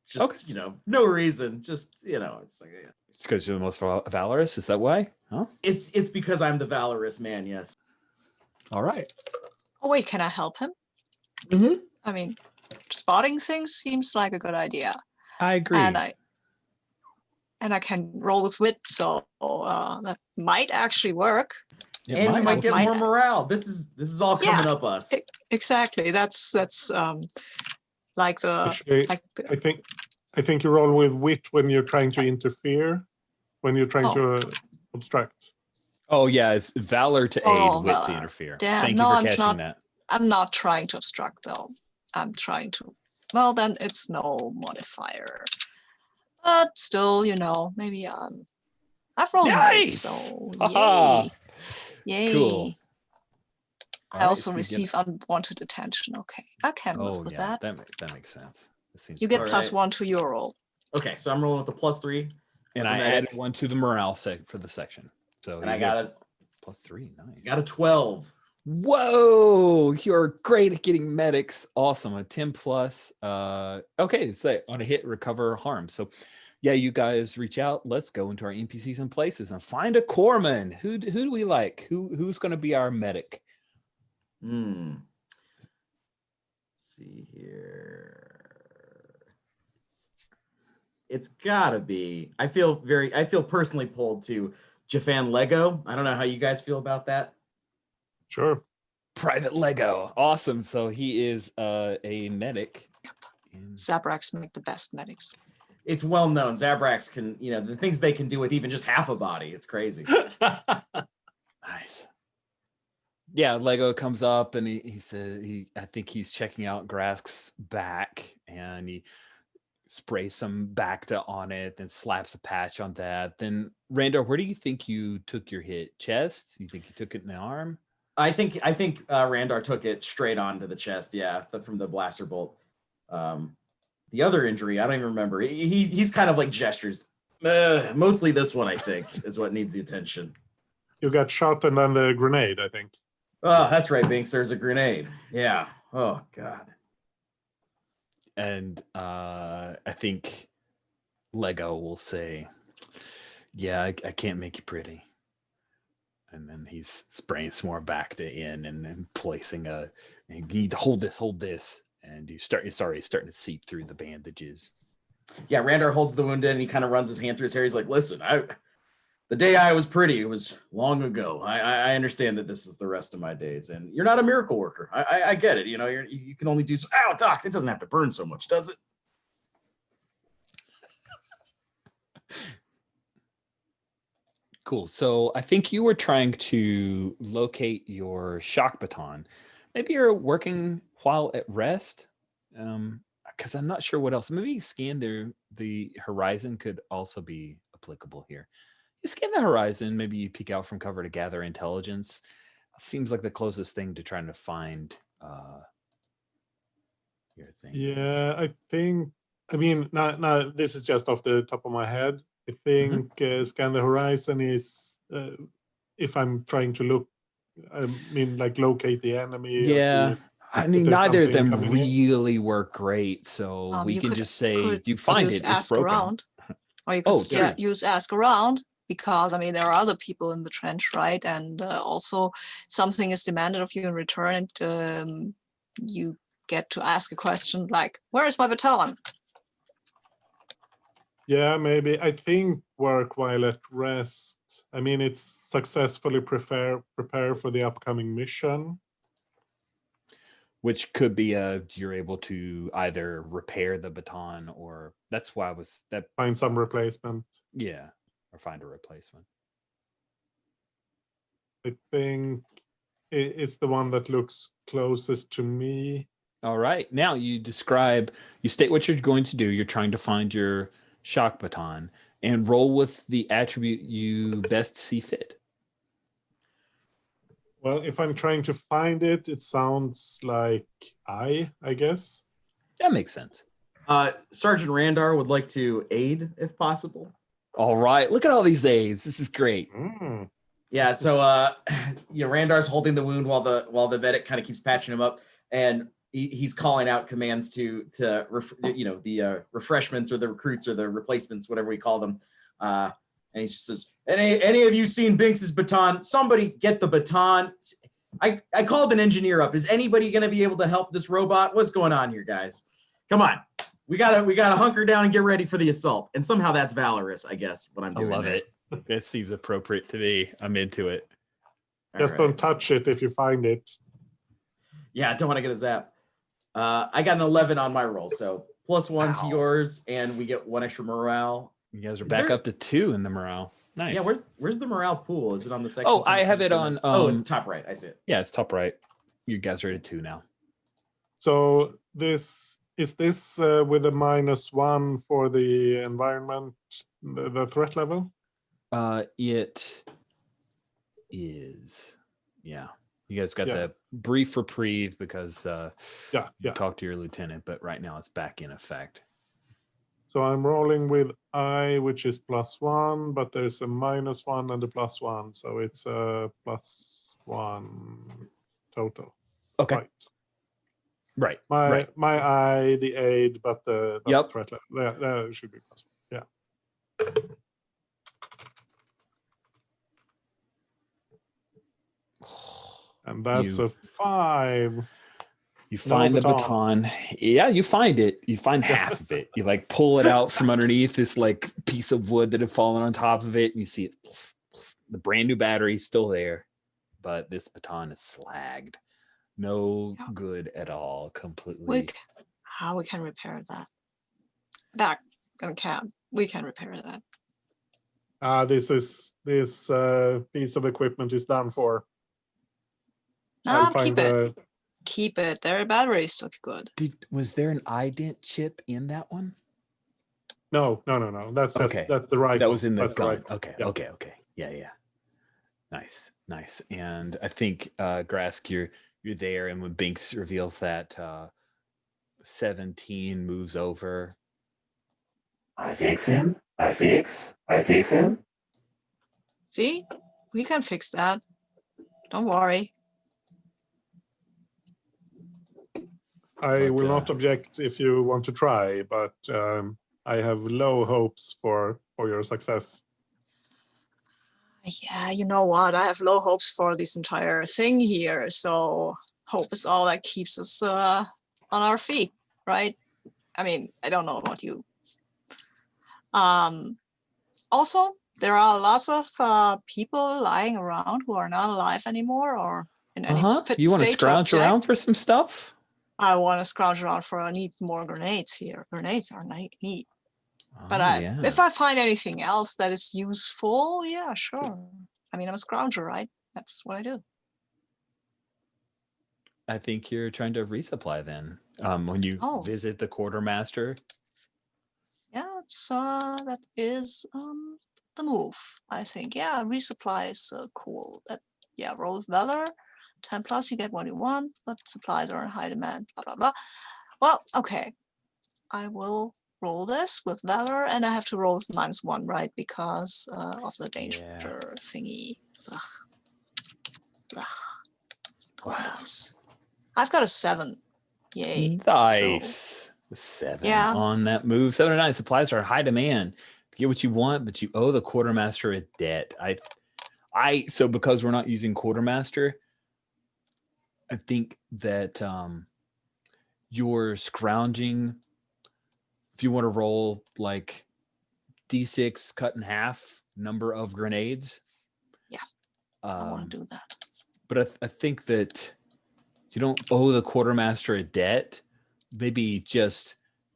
Just, okay. No reason. Just, it's like, yeah. It's because you're the most valorous. Is that why? Huh? It's because I'm the valorous man. Yes. All right. Oh wait, can I help him? Mm-hmm. I mean, spotting things seems like a good idea. I agree. And I can roll with wit, so that might actually work. It And you might We'll get see. more morale. This is all coming Yeah, up us. Exactly. That's like the Actually, like I think you roll with wit when you're trying to interfere, when you're trying to obstruct. Oh yeah, it's valor to aid, Oh, wit to valor. interfere. Damn, Thank no, you for I'm catching not- that. I'm not trying to obstruct though. I'm trying to. Well, then it's no modifier. But still, maybe I've rolled Nice! so Haha. yay. Cool. I All right, also so you get- receive unwanted attention. Okay, I can live Oh with yeah, that. that makes sense. That seems You get All plus right. 1 to your roll. Okay, so I'm rolling with the +3. and for I the medic. added one to the morale for the section. So And you I get got +3. Nice. got a 12. Whoa, you're great at getting medics. Awesome. A 10 plus. Okay, so on a hit, recover harm. So yeah, you guys reach out. Let's go into our NPCs and places and find a corpsman. Who do we like? Who's going to be our medic? Let's see here. It's gotta be. I feel personally pulled to Jafan Lego. I don't know how you guys feel about that. Sure. Private Lego. Awesome. So he is a medic. Zabraks make the best medics. It's well known. Zabraks can, the things they can do with even just half a body. It's crazy. Nice. Yeah, Lego comes up and he says I think he's checking out Grask's back and he sprays some Bacta on it, then slaps a patch on that. Then Randar, where do you think you took your hit? Chest? You think you took it in the arm? I think Randar took it straight onto the chest. Yeah, from the blaster bolt. The other injury, I don't even remember. He's kind of like gestures. Mostly this one, I think, is what needs the attention. You got shot and then the grenade, I think. Oh, that's right, Binks. There's a grenade. Yeah. Oh, God. And I think Lego will say, yeah, I can't make you pretty. And then he's spraying some more Bacta in and then placing and you need to hold this. And it's starting to seep through the bandages. Yeah, Randar holds the wound in and he kind of runs his hand through his hair. He's like, listen, the day I was pretty, it was long ago. I understand that this is the rest of my days. And you're not a miracle worker. I get it. You can only do so. Ow, Doc, it doesn't have to burn so much, does it? Cool. So I think you were trying to locate your shock baton. Maybe you're working while at rest, because I'm not sure what else. Maybe scan the horizon could also be applicable here. You scan the horizon. Maybe you peek out from cover to gather intelligence. Seems like the closest thing to trying to find your thing. Yeah, I think. I mean, now this is just off the top of my head. I think scan the horizon is if I'm trying to look. I mean, like locate the enemy. Yeah. Or see I mean, there's neither of something them coming in. really work great. So we You can could- just say could you find use it, it's ask broken. around, or you could true. use ask around, because I mean there are other people in the trench, right? And also something is demanded of you in return, and you get to ask a question like, "Where is my baton?" Yeah, maybe. I think work while at rest. I mean, it's successfully prepare for the upcoming mission. Which could be you're able to either repair the baton or that's why I was that Find some replacement. yeah, or find a replacement. I think it's the one that looks closest to me. All right. Now you state what you're going to do. You're trying to find your shock baton and roll with the attribute you best see fit. Well, if I'm trying to find it, it sounds like I guess. That makes sense. Sergeant Randar would like to aid if possible. All right. Look at all these aids. This is great. Yeah, so Randar's holding the wound while the medic kind of keeps patching him up, and he's calling out commands to the refreshments or the recruits or the replacements, whatever we call them. And he just says, any of you seen Binks's baton? Somebody get the baton. I called an engineer up. Is anybody going to be able to help this robot? What's going on here, guys? Come on. We gotta hunker down and get ready for the assault. And somehow that's valorous, I guess, what I'm I doing. love there. it. That seems appropriate to me. I'm into it. All Just right. don't touch it if you find it. Yeah, I don't want to get a zap. I got an 11 on my roll, so +1 to Wow. yours, and we get 1 extra morale. You guys are Is back there- up to 2 in the morale. Nice. Yeah, where's the morale pool? Is it on the section? Oh, I have it on, Oh, it's top right. I see it. Yeah, it's top right. You guys are at 2 now. So this is this with a -1 for the environment, the threat level? It is. Yeah. You guys got Yeah. the brief reprieve because Yeah, you yeah. talked to your lieutenant, but right now it's back in effect. So I'm rolling with I, which is +1, but there's a -1 and a +1, so it's a +1 total. Okay. Right. Right. My right. my I, the aid, but the Yep. threat level. There should be +1. Yeah. And that's You- a 5. You find the baton. Yeah, you find it. You find half of it. You like pull it out from underneath this like piece of wood that had fallen on top of it, and you see it. The brand new battery still there, but this baton is slagged. No Yeah. good at all. Completely. We how we can repair that? That gonna count. We can repair that. This piece of equipment is done for. No, find keep it. the Keep it. Their batteries look good. Was there an ident chip in that one? no. That's Okay. that's the right. That was in the That's gun. right. Okay. Yeah. Okay. Yeah. Nice. And I think Grask, you're there, and when Binks reveals that 17 moves over. I fix him. I fix him. See, we can fix that. Don't worry. I But, will not object if you want to try, but I have low hopes for your success. Yeah, you know what? I have low hopes for this entire thing here. So hope is all that keeps us on our feet, right? I mean, I don't know about you. Also, there are lots of people lying around who are not alive anymore or in any fit You want to state scrounge object. around for some stuff? I want to scrounge around for I need more grenades here. Grenades are neat. But if I find anything else that is useful, yeah, sure. I mean, I'm a scrounger, right? That's what I do. I think you're trying to resupply then. When you visit the quartermaster. Yeah, it's that is the move, I think. Yeah, resupply is cool. Roll with Valor. 10+, you get what you want, but supplies are in high demand, blah, blah, blah. Well, okay. I will roll this with Valor, and I have to roll with -1, right? Because of the danger thingy. Ugh. Nice. I've got a 7. Yay. Nice. 7 on that move. 7 to 9 supplies are in high demand. Get what you want, but you owe the quartermaster a debt. So because we're not using quartermaster, I think that you're scrounging. If you want to roll like D6 cut in half number of grenades. Yeah, I want to do that. But I think that you don't owe the quartermaster a debt. Maybe just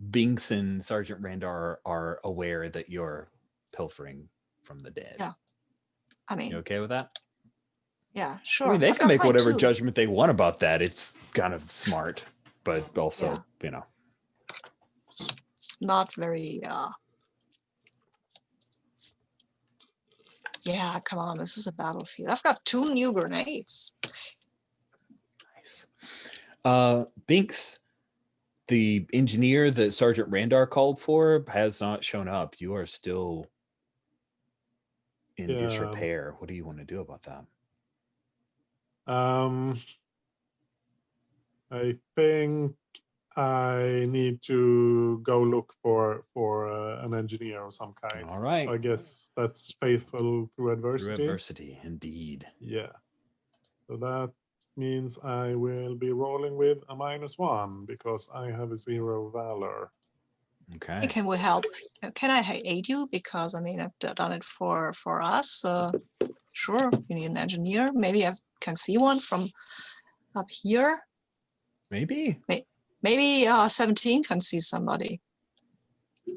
Binks and Sergeant Randar are aware that you're pilfering from the dead. Yeah. I mean, you okay with that? Yeah, sure. I mean, they can make whatever judgment they want about that. It's kind of smart, but also, it's not very yeah, come on, this is a battlefield. I've got 2 new grenades. Nice. Binks, the engineer that Sergeant Randar called for has not shown up. You are still in disrepair. What do you want to do about that? I think I need to go look for an engineer of some kind. All right. So I guess that's faithful through adversity. Through adversity, indeed. Yeah. So that means I will be rolling with a -1 because I have a 0 valor. Okay. Hey, can we help? Can I aid you? Because I mean, I've done it for us. Sure, you need an engineer. Maybe I can see one from up here. Maybe. Maybe 17 can see somebody.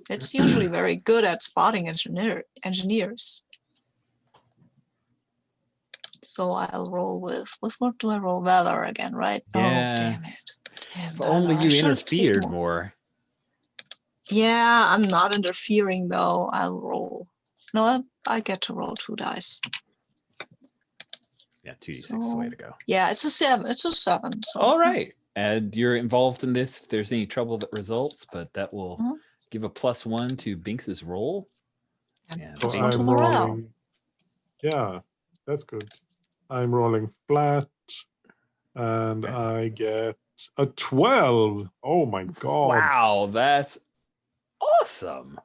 It's usually very good at spotting engineers. So I'll roll with what do I roll? Valor again, right? Yeah. Oh, damn it. Damn, If only Valor. I you should have taken interfered more. Yeah, I'm not interfering though. I'll roll. No, I get to roll 2 dice. Yeah, 2d6 is the way to go. Yeah, it's a 7. It's a 7. So. All right. And you're involved in this if there's any trouble that results, but that will give a +1 to Binks's roll. And So +1 to I'm morale. rolling. Yeah, that's good. I'm rolling flat, and Okay. I get a 12. Oh my god! Wow, that's awesome.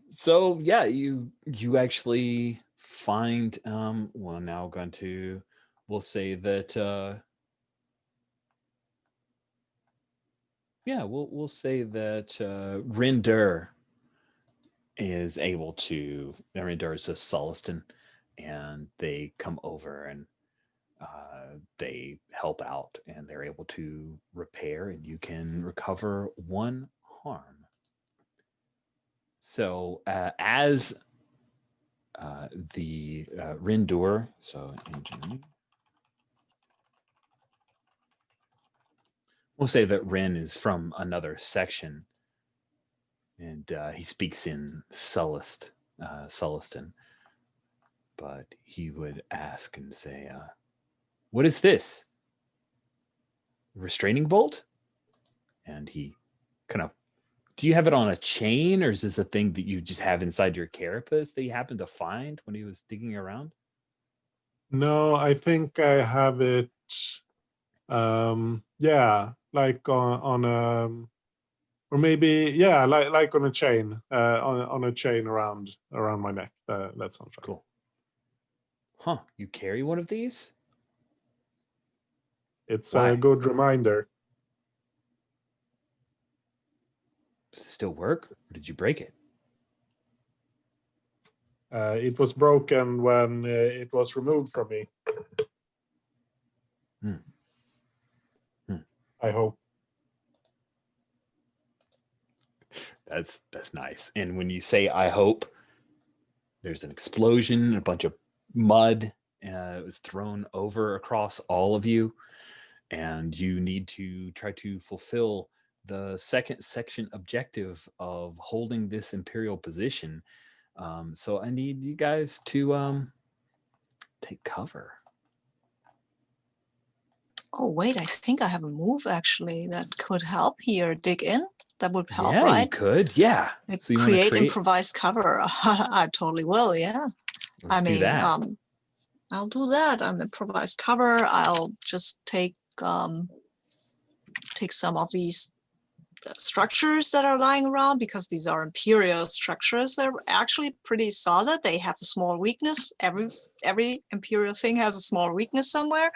So yeah, you actually find well, now going to, we'll say that yeah, we'll say that Randar is able to, Randar is a Soliston, and they come over and they help out, and they're able to repair, and you can recover 1 harm. So as the Randar, so engineer, we'll say that Ren is from another section, and he speaks in Sullist, Sulliston, but he would ask and say, "What is this? Restraining bolt?" And he kind of, do you have it on a chain, or is this a thing that you just have inside your carapace that you happened to find when he was digging around? No, I think I have it. Yeah, like on a, or maybe yeah, like on a chain, on a chain around my neck. That sounds right. Cool. Huh? You carry one of these? It's Why? a good reminder. Does it still work, or did you break it? It was broken when it was removed from me. Hmm. I hope. That's nice. And when you say "I hope," there's an explosion, a bunch of mud was thrown over across all of you, and you need to try to fulfill the second section objective of holding this Imperial position. So I need you guys to take cover. Oh, wait, I think I have a move actually that could help here. Dig in. That would help, Yeah, right? you could. Yeah. So you want to create create? improvised cover. I totally will, yeah. Let's do that. I'll do that. I'm improvised cover. I'll just take some of these structures that are lying around, because these are Imperial structures. They're actually pretty solid. They have a small weakness. Every Imperial thing has a small weakness somewhere.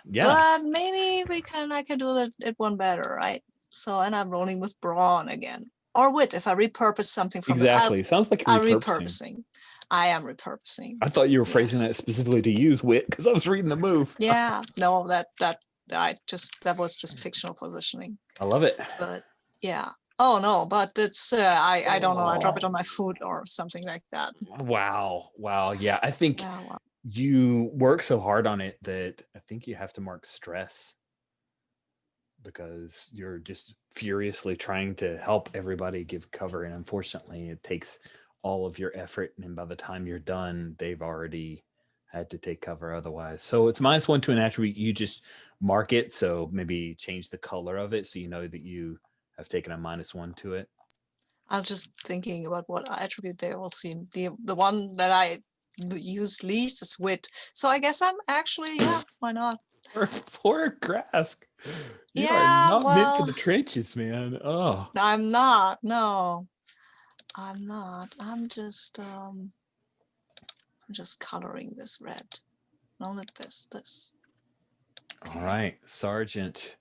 Yes. But maybe I can do it one better, right? So, and I'm rolling with brawn again, or wit if I repurpose something from Exactly. Sounds like I'm repurposing. repurposing. I am repurposing. I thought you were phrasing that Yes. specifically to use wit, because I was reading the move. Yeah, no, that was just fictional positioning. I love it. But yeah. Oh no, but it's I don't know. I drop it on my foot or something like that. Wow. Yeah, I think Yeah, well, you work so hard on it that I think you have to mark stress, because you're just furiously trying to help everybody give cover, and unfortunately it takes all of your effort, and by the time you're done they've already had to take cover otherwise. So it's -1 to an attribute. You just mark it, so maybe change the color of it so you know that you have taken a -1 to it. I was just thinking about what attribute they all seem. The one that I use least is wit. So I guess I'm actually, yeah, why not? Poor Grask. You are Yeah, not meant for well, the trenches, man. Oh, I'm not. No, I'm not. I'm just coloring this red. No, not this. All right, Sergeant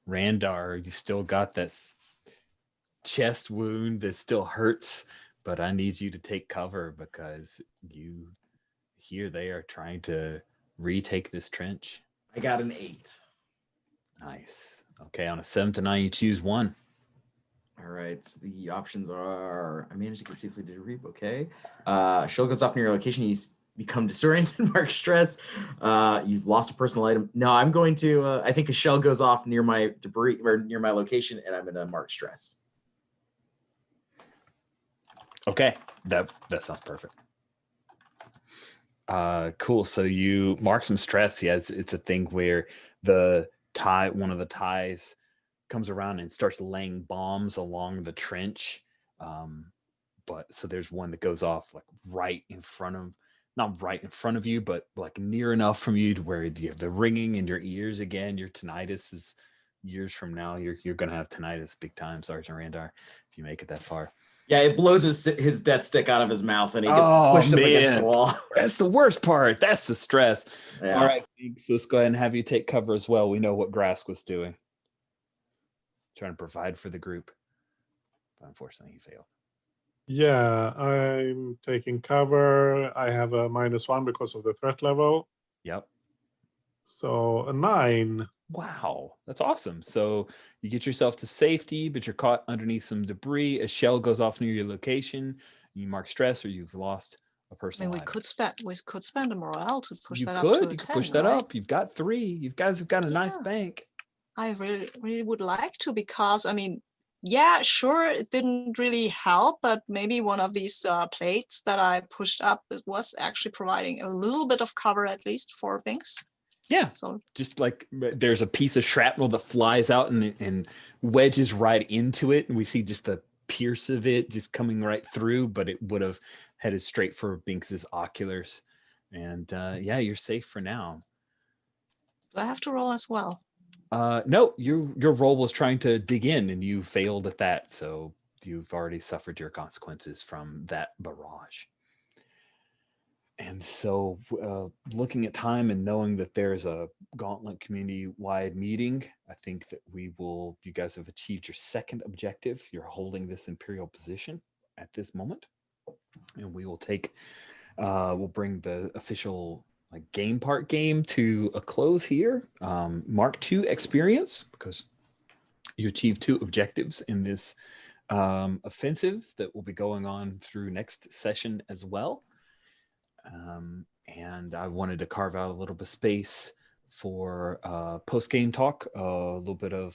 Randar, you still got that chest wound that still hurts, but I need you to take cover because you here they are trying to retake this trench. I got an 8. Nice. Okay, on a 7 to 9, you choose one. All right, so the options are: I managed to get safely to reap. Okay, shell goes off near your location. You become disoriented, mark stress. You've lost a personal item. No, I'm going to. I think a shell goes off near my debris or near my location, and I'm gonna mark stress. Okay, that sounds perfect. Cool. So you mark some stress. Yeah, it's a thing where one of the ties comes around and starts laying bombs along the trench. But so there's one that goes off like not right in front of you, but like near enough from you to where you have the ringing in your ears again. Your tinnitus is years from now. You're gonna have tinnitus big time, Sergeant Randar, if you make it that far. Yeah, it blows his death stick out of his mouth, and he gets pushed up against the wall. That's the worst part. That's the stress. Yeah. All right, thanks. Let's go ahead and have you take cover as well. We know what Grask was doing. Trying to provide for the group. But unfortunately, he failed. Yeah, I'm taking cover. I have a -1 because of the threat level. Yep. So a 9. Wow, that's awesome. So you get yourself to safety, but you're caught underneath some debris. A shell goes off near your location. You mark stress, or you've lost a person. we could spend a morale to push that up to a 10. You could push that up. You've got 3. You guys have got a nice bank. I really would like to, because I mean, yeah, sure, it didn't really help, but maybe one of these plates that I pushed up was actually providing a little bit of cover, at least for things. Yeah. So just like there's a piece of shrapnel that flies out and wedges right into it, and we see just the pierce of it just coming right through, but it would have headed straight for Binks's oculars. And yeah, you're safe for now. Do I have to roll as well? No, your roll was trying to dig in, and you failed at that, so you've already suffered your consequences from that barrage. And so looking at time and knowing that there's a Gauntlet community-wide meeting, I think that you guys have achieved your second objective. You're holding this Imperial position at this moment. And we will we'll bring the official game to a close here. Mark 2 experience, because you achieved 2 objectives in this offensive that will be going on through next session as well. And I wanted to carve out a little bit of space for post-game talk, a little bit of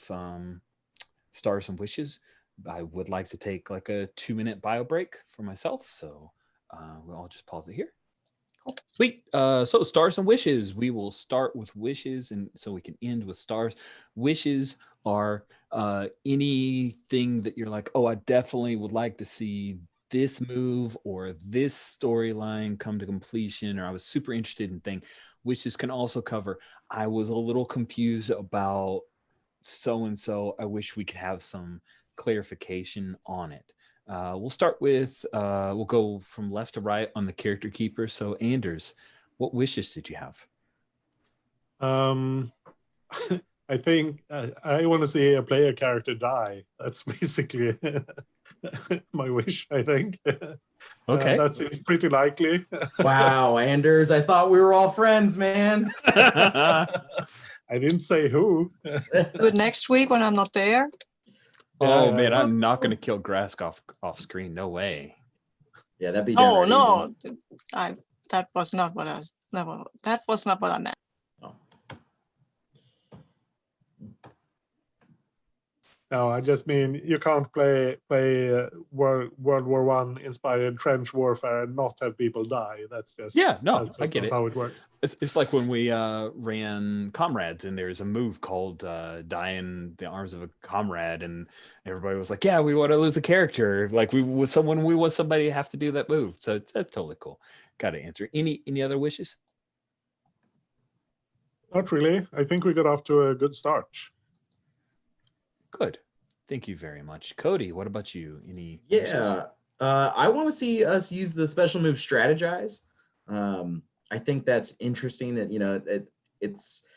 stars and wishes. I would like to take like a 2-minute bio break for myself, so I'll just pause it here. Cool. Sweet. So stars and wishes. We will start with wishes, and so we can end with stars. Wishes are anything that you're like, oh, I definitely would like to see this move or this storyline come to completion, or I was super interested in thing. Wishes can also cover, I was a little confused about so-and-so. I wish we could have some clarification on it. We'll start with, we'll go from left to right on the character keeper. So Anders, what wishes did you have? I think I want to see a player character die. That's basically my wish, I think. Okay. That seems pretty likely. Wow, Anders, I thought we were all friends, man. I didn't say who. Good, next week when I'm not there. Oh man, I'm not going to kill Grask off screen. No way. Yeah, that'd be. Oh no, that was not what I meant. Oh. No, I just mean you can't play World War I inspired trench warfare and not have people die. That's just I get it. How it works. It's like when we ran Comrades, and there's a move called Die in the Arms of a Comrade, and everybody was like, "Yeah, we want to lose a character. Like we want somebody to have to do that move." So that's totally cool. Got to answer. Any other wishes? Not really. I think we got off to a good start. Good. Thank you very much. Cody, what about you? Any wishes? I want to see us use the special move strategize. I think that's interesting. And it's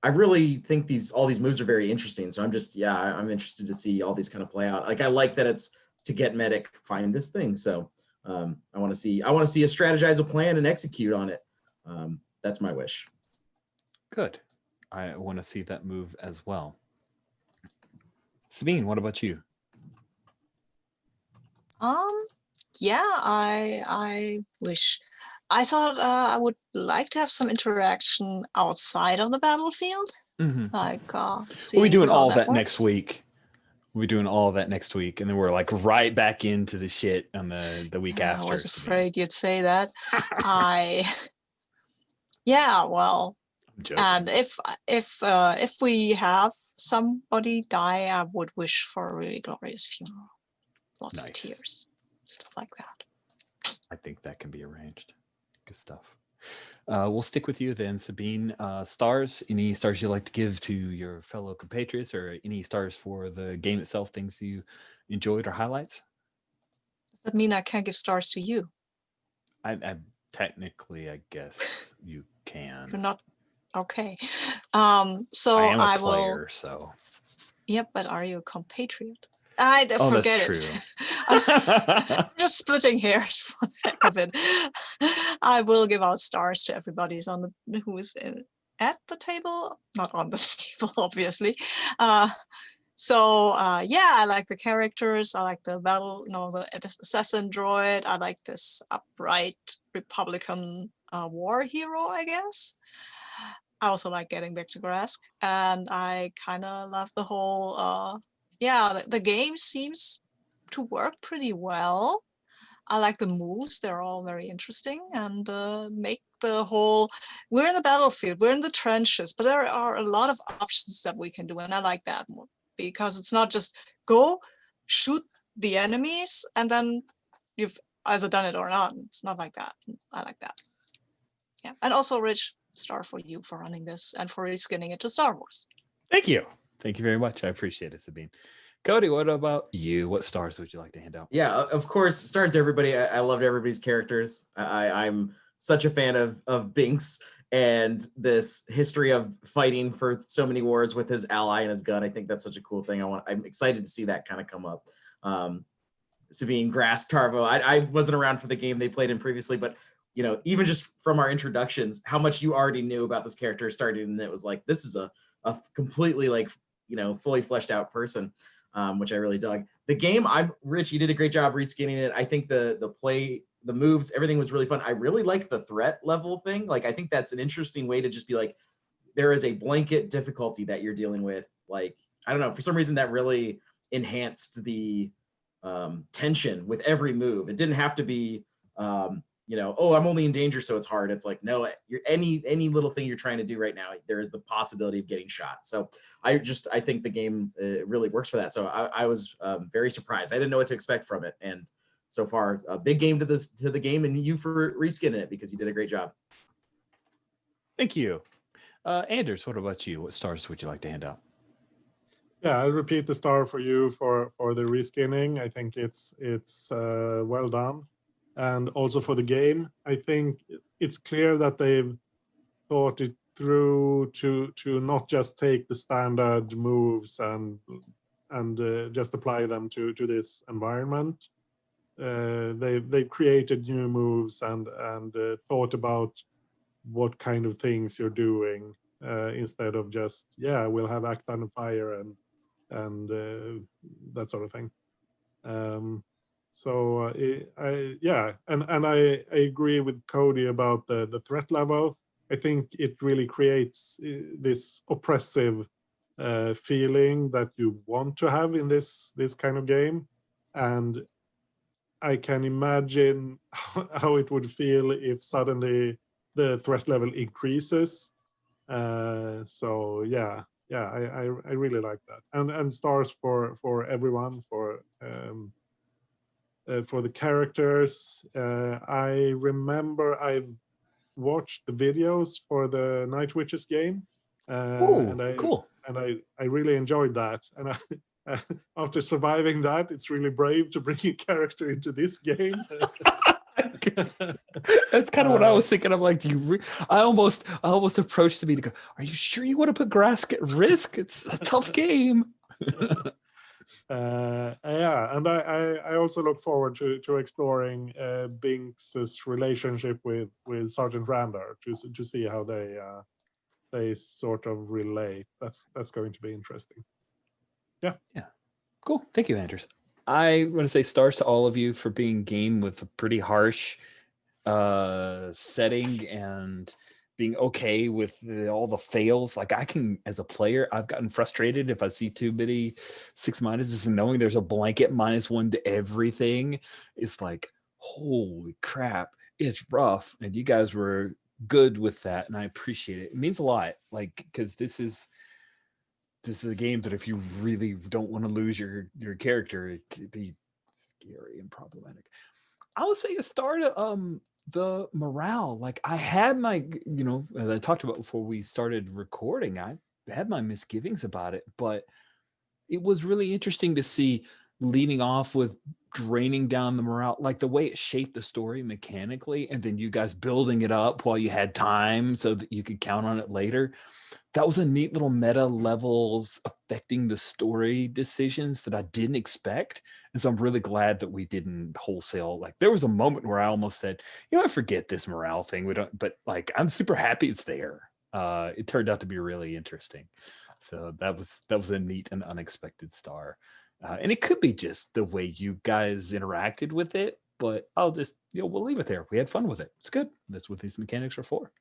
I really think all these moves are very interesting. So I'm interested to see all these kind of play out. Like I like that it's to get medic, find this thing. So I want to see us strategize a plan and execute on it. That's my wish. Good. I want to see that move as well. Sabine, what about you? Yeah, I wish. I thought I would like to have some interaction outside of the battlefield, like We'll be seeing doing how all that that works. next week. We'll be doing all of that next week, and then we're like right back into the shit on the week Yeah, after. I was Sabine. afraid you'd say that. Yeah, well, I'm joking. and if we have somebody die, I would wish for a really glorious funeral, lots of Nice. tears, stuff like that. I think that can be arranged. Good stuff. We'll stick with you then, Sabine. Stars, any stars you'd like to give to your fellow compatriots, or any stars for the game itself, things you enjoyed or highlights? Does that mean I can't give stars to you? I technically, I guess you can. You're not okay. So I am a will. player, so. Yep, but are you a compatriot? Oh, forget that's it. true. I'm just splitting hairs for the heck of it. I will give out stars to everybody who is at the table, not on the table, obviously. Yeah, I like the characters. I like the the assassin droid. I like this upright Republican war hero, I guess. I also like getting back to Grask, and I kind of love the whole. The game seems to work pretty well. I like the moves; they're all very interesting, and make the whole. We're in the battlefield, we're in the trenches, but there are a lot of options that we can do, and I like that more because it's not just go shoot the enemies and then you've either done it or not. It's not like that. I like that. Yeah, and also Rich. Star for you for running this and for reskinning it to Star Wars. Thank you. Thank you very much. I appreciate it, Sabine. Cody, what about you? What stars would you like to hand out? Yeah, of course, stars to everybody. I loved everybody's characters. I'm such a fan of Binks and this history of fighting for so many wars with his ally and his gun. I think that's such a cool thing. I'm excited to see that kind of come up. Sabine, Grask, Tarvo. I wasn't around for the game they played in previously, but even just from our introductions, how much you already knew about this character started, and it was like, this is a completely fully fleshed out person, which I really dug. The game, Rich, you did a great job reskinning it. I think the play, the moves, everything was really fun. I really like the threat level thing. Like, I think that's an interesting way to just be like, there is a blanket difficulty that you're dealing with. Like, I don't know, for some reason that really enhanced the tension with every move. It didn't have to be, oh, I'm only in danger, so it's hard. It's like, no, you're any little thing you're trying to do right now, there is the possibility of getting shot. So I think the game really works for that. So I was very surprised. I didn't know what to expect from it, and so far, a big game to the game, and you for reskinning it because you did a great job. Thank you, Anders. What about you? What stars would you like to hand out? Yeah, I'll repeat the star for you for the reskinning. I think it's well done. And also for the game, I think it's clear that they've thought it through to not just take the standard moves and just apply them to this environment. They've created new moves and thought about what kind of things you're doing instead of just we'll have act under fire and that sort of thing. I agree with Cody about the threat level. I think it really creates this oppressive feeling that you want to have in this kind of game, and I can imagine how it would feel if suddenly the threat level increases. I really like that, and stars for everyone for the characters. I remember I've watched the videos for the Night Witches game, Cool. And I really enjoyed that. And after surviving that, it's really brave to bring a character into this game. That's kind of what I was thinking. I'm like, do you? I almost approached the meeting to go, are you sure you want to put grass at risk? It's a tough game. Yeah, and I also look forward to exploring Binks's relationship with Sergeant Randar to see how they sort of relate. That's going to be interesting. Yeah. Cool. Thank you, Anders. I want to say stars to all of you for being game with a pretty harsh setting and being okay with all the fails. Like I can, as a player, I've gotten frustrated if I see too many 6 minuses and knowing there's a blanket -1 to everything. It's like, holy crap, it's rough. And you guys were good with that, and I appreciate it. It means a lot, like, because this is a game that if you really don't want to lose your character, it could be scary and problematic. I would say a star to the morale. Like I had my, as I talked about before we started recording, I had my misgivings about it, but it was really interesting to see leading off with draining down the morale, like the way it shaped the story mechanically, and then you guys building it up while you had time so that you could count on it later. That was a neat little meta levels affecting the story decisions that I didn't expect. And so I'm really glad that we didn't wholesale. Like there was a moment where I almost said, I forget this morale thing. We don't, but like, I'm super happy it's there. It turned out to be really interesting. So that was a neat and unexpected star. And it could be just the way you guys interacted with it, but I'll just, we'll leave it there. We had fun with it. It's good. That's what these mechanics are for.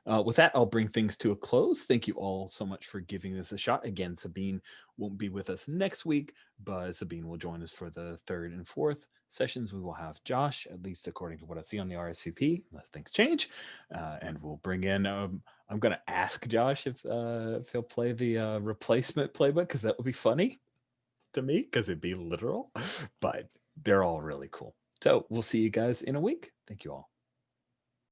With that, I'll bring things to a close. Thank you all so much for giving this a shot. Again, Sabine won't be with us next week, but Sabine will join us for the 3rd and 4th sessions. We will have Josh, at least according to what I see on the RSVP, unless things change. And we'll bring in, I'm going to ask Josh if he'll play the replacement playbook, because that would be funny to me, because it'd be literal, but they're all really cool. So we'll see you guys in a week. Thank you all.